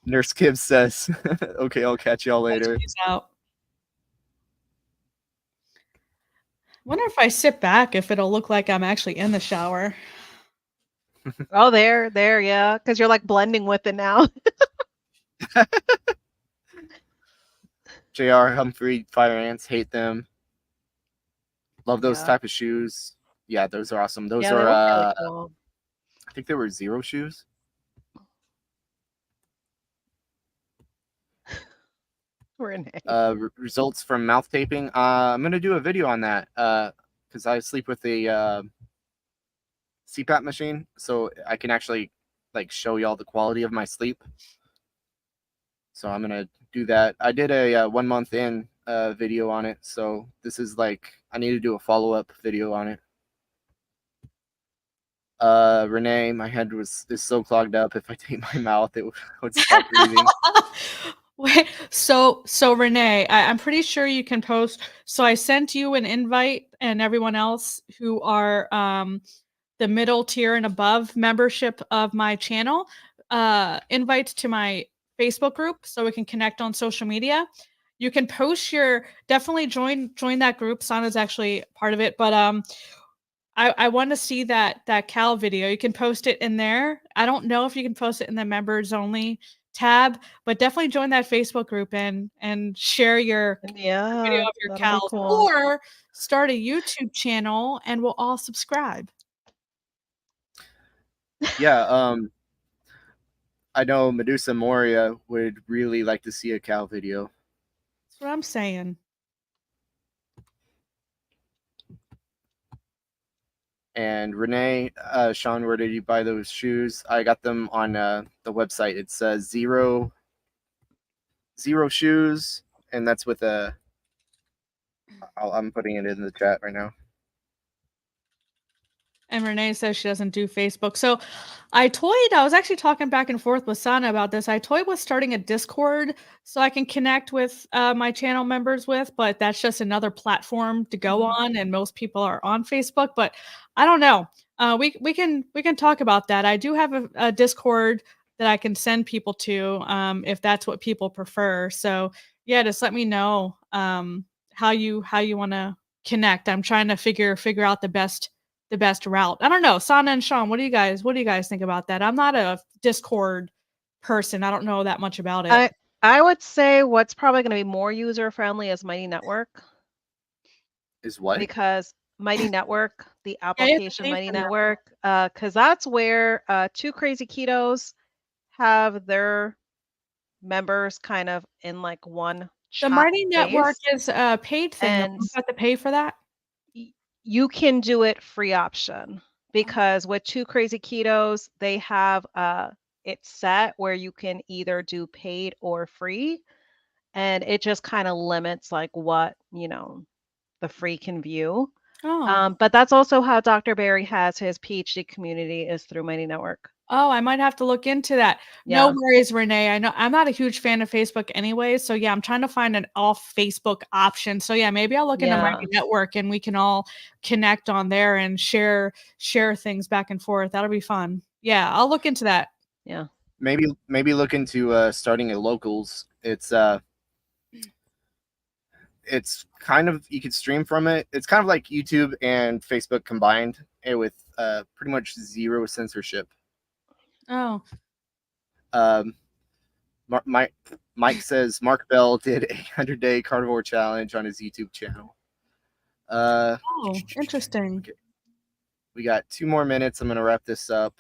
Nurse Kim says, okay, I'll catch y'all later. Peace out. Wonder if I sit back if it'll look like I'm actually in the shower. Oh, there, yeah. Because you're like blending with it now. JR Humphrey, fire ants, hate them. Love those Yeah. type of shoes. Yeah, those are awesome. Those Yeah, they are look really cool. I think they were Zero shoes. Renee. Results from mouth taping. I'm gonna do a video on that because I sleep with a CPAP machine, so I can actually like show y'all the quality of my sleep. So I'm gonna do that. I did a 1 month in video on it, so this is like I need to do a follow up video on it. Renee, my head is so clogged up. If I take my mouth, it would stop breathing. Wait, so Renee, I'm pretty sure you can post. So I sent you an invite, and everyone else who are the middle tier and above membership of my channel, invites to my Facebook group so we can connect on social media. You can post your definitely join that group. Sana's actually part of it, but I want to see that Cal video. You can post it in there. I don't know if you can post it in the members only tab, but definitely join that Facebook group and share your video of your that'll be cows, cool. or start a YouTube channel and we'll all subscribe. Yeah, I know Medusa Moria would really like to see a cow video. That's what I'm saying. And Renee, Sean, where did you buy those shoes? I got them on the website. It says zero shoes, and that's with a. I'm putting it in the chat right now. And Renee says she doesn't do Facebook. So I was actually talking back and forth with Sana about this. I toyed with starting a Discord so I can connect with my channel members with, but that's just another platform to go on. And most people are on Facebook, but I don't know. We can talk about that. I do have a Discord that I can send people to if that's what people prefer. So yeah, just let me know how you want to connect. I'm trying to figure out the best route. I don't know. Sana and Sean, what do you guys think about that? I'm not a Discord person. I don't know that much about it. I would say what's probably going to be more user friendly is Mighty Network. Is what? Because Mighty Network, the Yeah, application Mighty Network, because that's where Two Crazy Ketos have their members kind of in like one chat. The Mighty Network space. is a paid thing. And You have to pay for that. You can do it free option, because with Two Crazy Ketos, they have it set where you can either do paid or free, and it just kind of limits like what the free can view. But that's also how Dr. Barry has his PhD community, is through Mighty Network. Oh, I might have to look into that. Yeah. No worries, Renee. I know I'm not a huge fan of Facebook anyway. So yeah, I'm trying to find an off Facebook option. So yeah, maybe I'll look into Mighty Network and we can all connect on there and share things back and forth. That'll be fun. Yeah, I'll look into that. Yeah. Maybe look into starting a locals. It's kind of, you could stream from it. It's kind of like YouTube and Facebook combined, with pretty much zero censorship. Oh. Mike says Mark Bell did a 100-day carnivore challenge on his YouTube channel. Oh, interesting. We got 2 more minutes. I'm gonna wrap this up.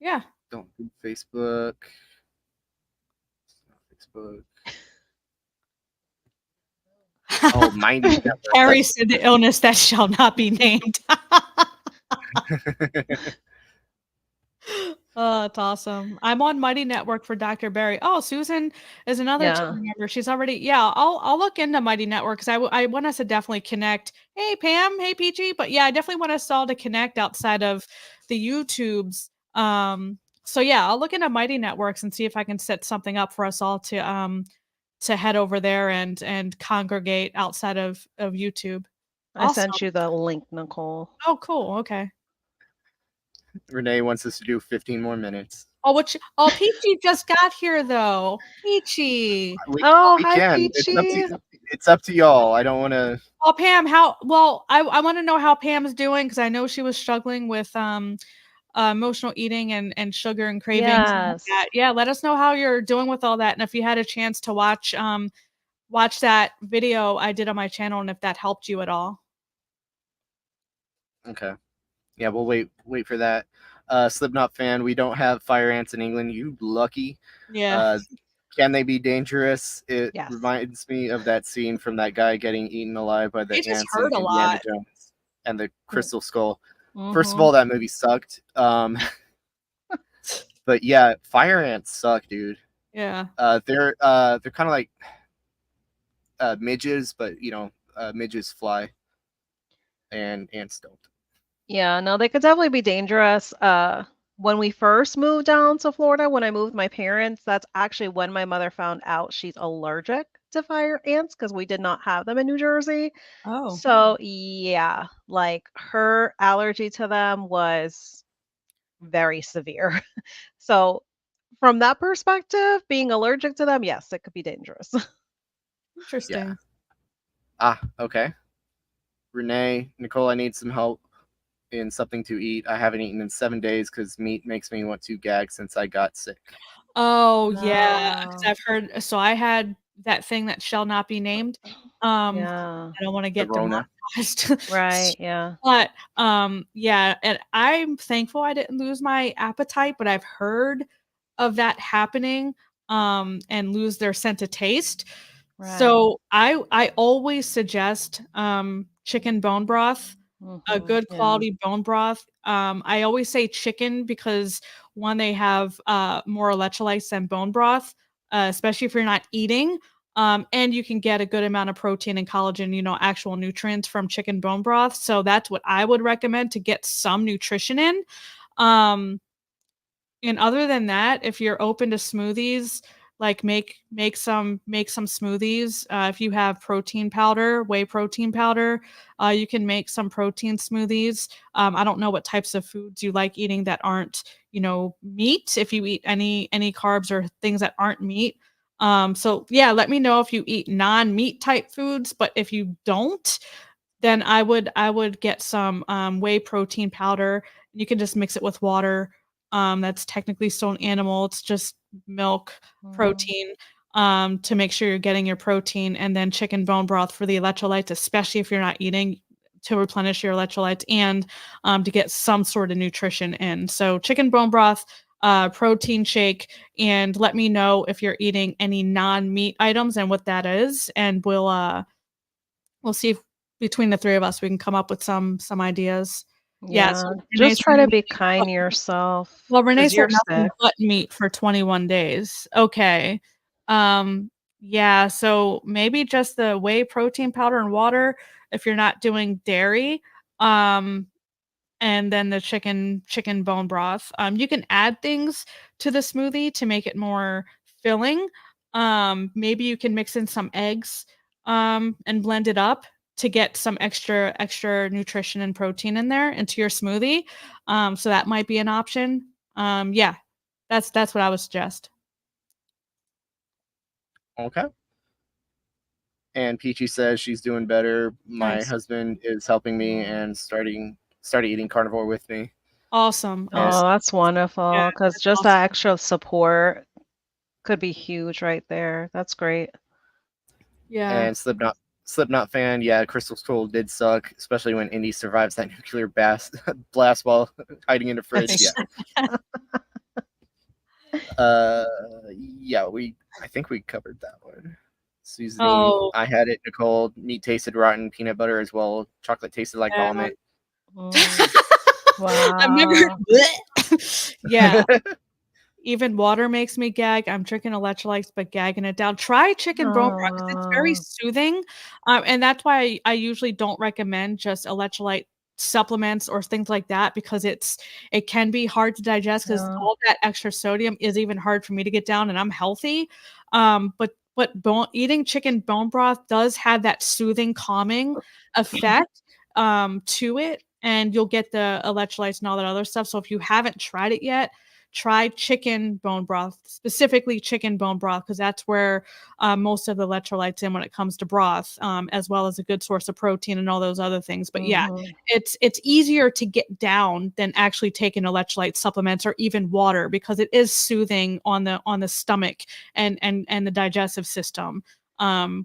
Yeah. Don't do Facebook. Oh, Mindy. Harry said the illness that shall not be named. Oh, that's awesome. I'm on Mighty Network for Dr. Barry. Oh, Susan is another team member. She's already, I'll look into Mighty Network because I want us to definitely connect. Hey, Pam. Hey, Peachy. But yeah, I definitely want us all to connect outside of the YouTubes. So yeah, I'll look into Mighty Networks and see if I can set something up for us all to head over there and congregate outside of YouTube. I sent you the link, Nicole. Oh, cool. Okay. Renee wants us to do 15 more minutes. Oh, Peachy just got here though. Peachy. Hi, Peachy. It's up to y'all. I don't want to. Oh, Pam, I want to know how Pam's doing, because I know she was struggling with emotional eating and sugar and cravings. Yes. And like that. Yeah, let us know how you're doing with all that, and if you had a chance to watch that video I did on my channel, and if that helped you at all. Okay. Yeah, we'll wait for that. Slipknot fan, we don't have fire ants in England. You lucky. Yeah. Can they be dangerous? It reminds me of that scene from that guy getting eaten alive by the ants hurt a lot. and the crystal skull. First of all, that movie sucked. But yeah, fire ants suck, dude. Yeah. They're kind of like midges, but midges fly, and ants don't. Yeah, no, they could definitely be dangerous. When we first moved down to Florida, when I moved with my parents, that's actually when my mother found out she's allergic to fire ants because we did not have them in New Jersey. Oh. So, yeah, like her allergy to them was very severe. So, from that perspective, being allergic to them, yes, it could be dangerous. Interesting. Yeah. Okay. Renee, Nicole, I need some help in something to eat. I haven't eaten in 7 days because meat makes me want to gag since I got sick. Oh yeah, 'cause Oh, I've heard. So I had that thing that shall not be named. yeah. I don't want to The get Rona. demonetized. Right, yeah. But yeah, and I'm thankful I didn't lose my appetite, but I've heard of that happening and lose their sense of taste. Right. So I always suggest chicken bone broth, a good Yeah. quality bone broth. I always say chicken because one, they have more electrolytes than bone broth, especially if you're not eating. And you can get a good amount of protein and collagen, actual nutrients from chicken bone broth. So that's what I would recommend to get some nutrition in. Um, and other than that, if you're open to smoothies, like make some smoothies. If you have protein powder, whey protein powder, you can make some protein smoothies. I don't know what types of foods you like eating that aren't, meat. If you eat any carbs or things that aren't meat. So yeah, let me know if you eat non-meat type foods, but if you don't, then I would get some whey protein powder. You can just mix it with water. That's technically still an animal. It's just milk, Mhm. protein, to make sure you're getting your protein, and then chicken bone broth for the electrolytes, especially if you're not eating, to replenish your electrolytes and to get some sort of nutrition in. So chicken bone broth, protein shake, and let me know if you're eating any non-meat items and what that is, and we'll see if between the 3 of us, we can come up with some ideas. Yeah, Yeah, so Renee just said try to be nothing kind but to yourself well, Renee because said you're nothing sick. but meat for 21 days. Okay. Yeah, so maybe just the whey protein powder and water if you're not doing dairy, um, and then the chicken bone broth. You can add things to the smoothie to make it more filling. Maybe you can mix in some eggs, and blend it up to get some extra nutrition and protein in there into your smoothie. So that might be an option. Yeah, that's what I would suggest. Okay. And Peachy says she's doing better. My Nice. husband is helping me and started eating carnivore with me. Awesome. And Oh, Awesome. that's Yeah, wonderful. Because that's just awesome. that extra support could be huge right there. That's great. Yeah. and Slipknot fan. Yeah, Crystal Skull did suck, especially when Indy survives that nuclear blast while hiding in the fridge. Yeah. Uh, yeah, I think we covered that one. Seasoning, Oh, I had it. Nicole, meat tasted rotten. Peanut butter as well. Chocolate tasted like yeah. vomit. Mm, I've never wow. Yeah, even water makes me gag. I'm drinking electrolytes, but gagging it down. Try chicken bone broth 'cause it's very Oh, soothing, and that's why I usually don't recommend just electrolyte supplements or things like that because it can be hard to digest because yeah. all that extra sodium is even hard for me to get down, and I'm healthy. But eating chicken bone broth does have that soothing, calming effect, to it, and you'll get the electrolytes and all that other stuff. So if you haven't tried it yet, try chicken bone broth, specifically chicken bone broth, because that's where most of the electrolytes in when it comes to broth, as well as a good source of protein and all those other things. But yeah, Mhm. it's easier to get down than actually taking electrolyte supplements or even water because it is soothing on the stomach and the digestive system.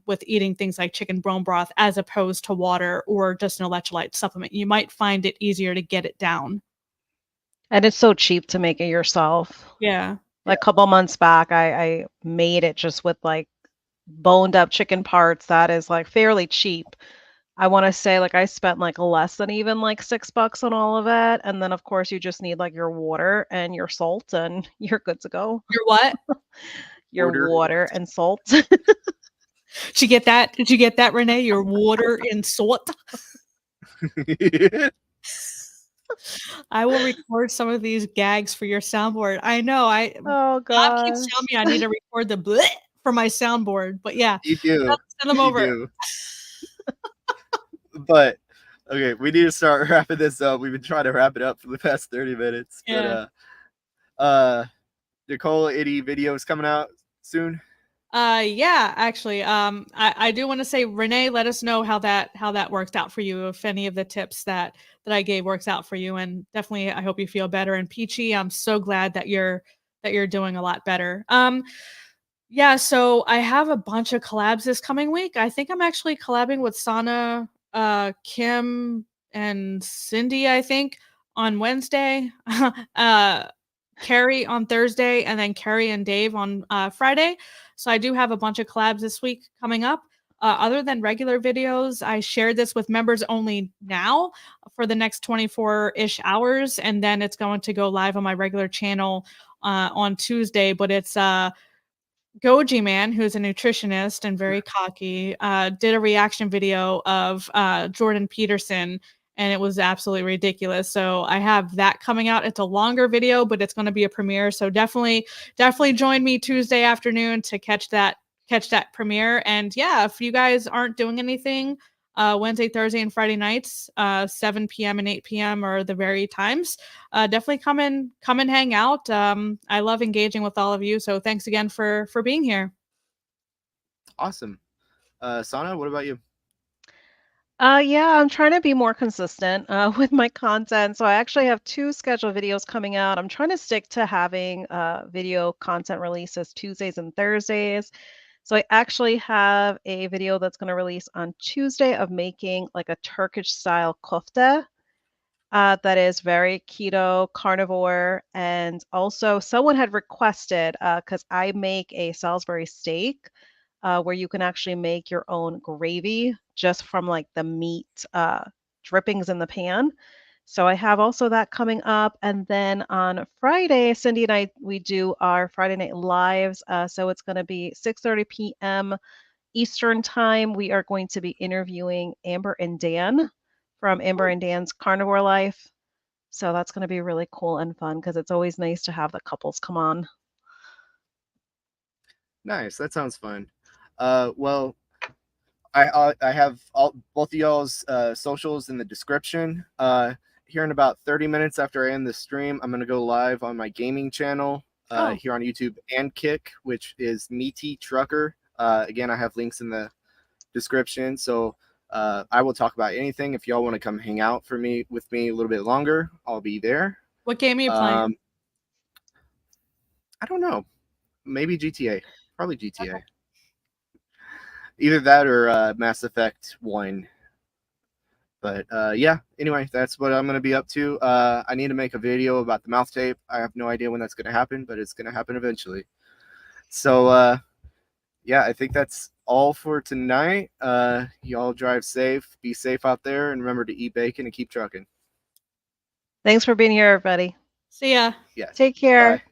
With eating things like chicken bone broth as opposed to water or just an electrolyte supplement, you might find it easier to get it down. And it's so cheap to make it yourself. Yeah. Yeah. Like a couple months back, I made it just with like boned up chicken parts. That is like fairly cheap. I want to say like I spent like less than even like $6 on all of it. And then of course you just need like your water and your salt and you're good to go. You're what? your Order. water and salt. Did you get that? Did you get that, Renee? Your water and salt. I will record some of these gags for your soundboard. I know. Oh Bob keeps telling gosh. me I need to record the bleh for my soundboard, but yeah, You do. send them You over. do. But okay, we need to start wrapping this up. We've been trying to wrap it up for the past 30 minutes. Yeah. But Nicole, any videos coming out soon? Yeah, actually, I do want to say, Renee, let us know how that worked out for you. If any of the tips that I gave works out for you, and definitely, I hope you feel better. And Peachy, I'm so glad that you're doing a lot better. Yeah, so I have a bunch of collabs this coming week. I think I'm actually collabing with Sana, Kim, and Cindy, I think, on Wednesday. Carrie on Thursday, and then Carrie and Dave on Friday. So I do have a bunch of collabs this week coming up. Other than regular videos, I shared this with members only now for the next 24-ish hours, and then it's going to go live on my regular channel on Tuesday. But it's Goji Man, who's a nutritionist and very cocky, did a reaction video of Jordan Peterson, and it was absolutely ridiculous. So I have that coming out. It's a longer video, but it's going to be a premiere. So definitely join me Tuesday afternoon to catch that premiere. And yeah, if you guys aren't doing anything, Wednesday, Thursday, and Friday nights, 7 p.m. and 8 p.m. are the very times. Definitely come and hang out. I love engaging with all of you. So thanks again for being here. Awesome. Sana, what about you? Yeah, I'm trying to be more consistent with my content. So I actually have 2 scheduled videos coming out. I'm trying to stick to having video content releases Tuesdays and Thursdays. So I actually have a video that's going to release on Tuesday of making like a Turkish style kofta that is very keto, carnivore, and also someone had requested because I make a Salisbury steak where you can actually make your own gravy just from like the meat drippings in the pan. So I have also that coming up. And then on Friday, Cindy and I, we do our Friday night lives. So it's going to be 6:30 p.m. Eastern time. We are going to be interviewing Amber and Dan from Amber and Dan's Carnivore Life. So that's going to be really cool and fun because it's always nice to have the couples come on. Nice. That sounds fun. Well, I have both of y'all's socials in the description. Here in about 30 minutes after I end the stream, I'm going to go live on my gaming channel here on YouTube and Kick, which is Meaty Trucker. Again, I have links in the description. So I will talk about anything. If y'all want to come hang out with me a little bit longer, I'll be there. What game are you playing? I don't know. Maybe GTA. Probably GTA. Okay. Either that or Mass Effect 1. But yeah, anyway, that's what I'm going to be up to. I need to make a video about the mouth tape. I have no idea when that's going to happen, but it's going to happen eventually. So yeah, I think that's all for tonight. Y'all drive safe, be safe out there, and remember to eat bacon and keep trucking. Thanks for being here, everybody. See ya. Yes. Take care. Bye.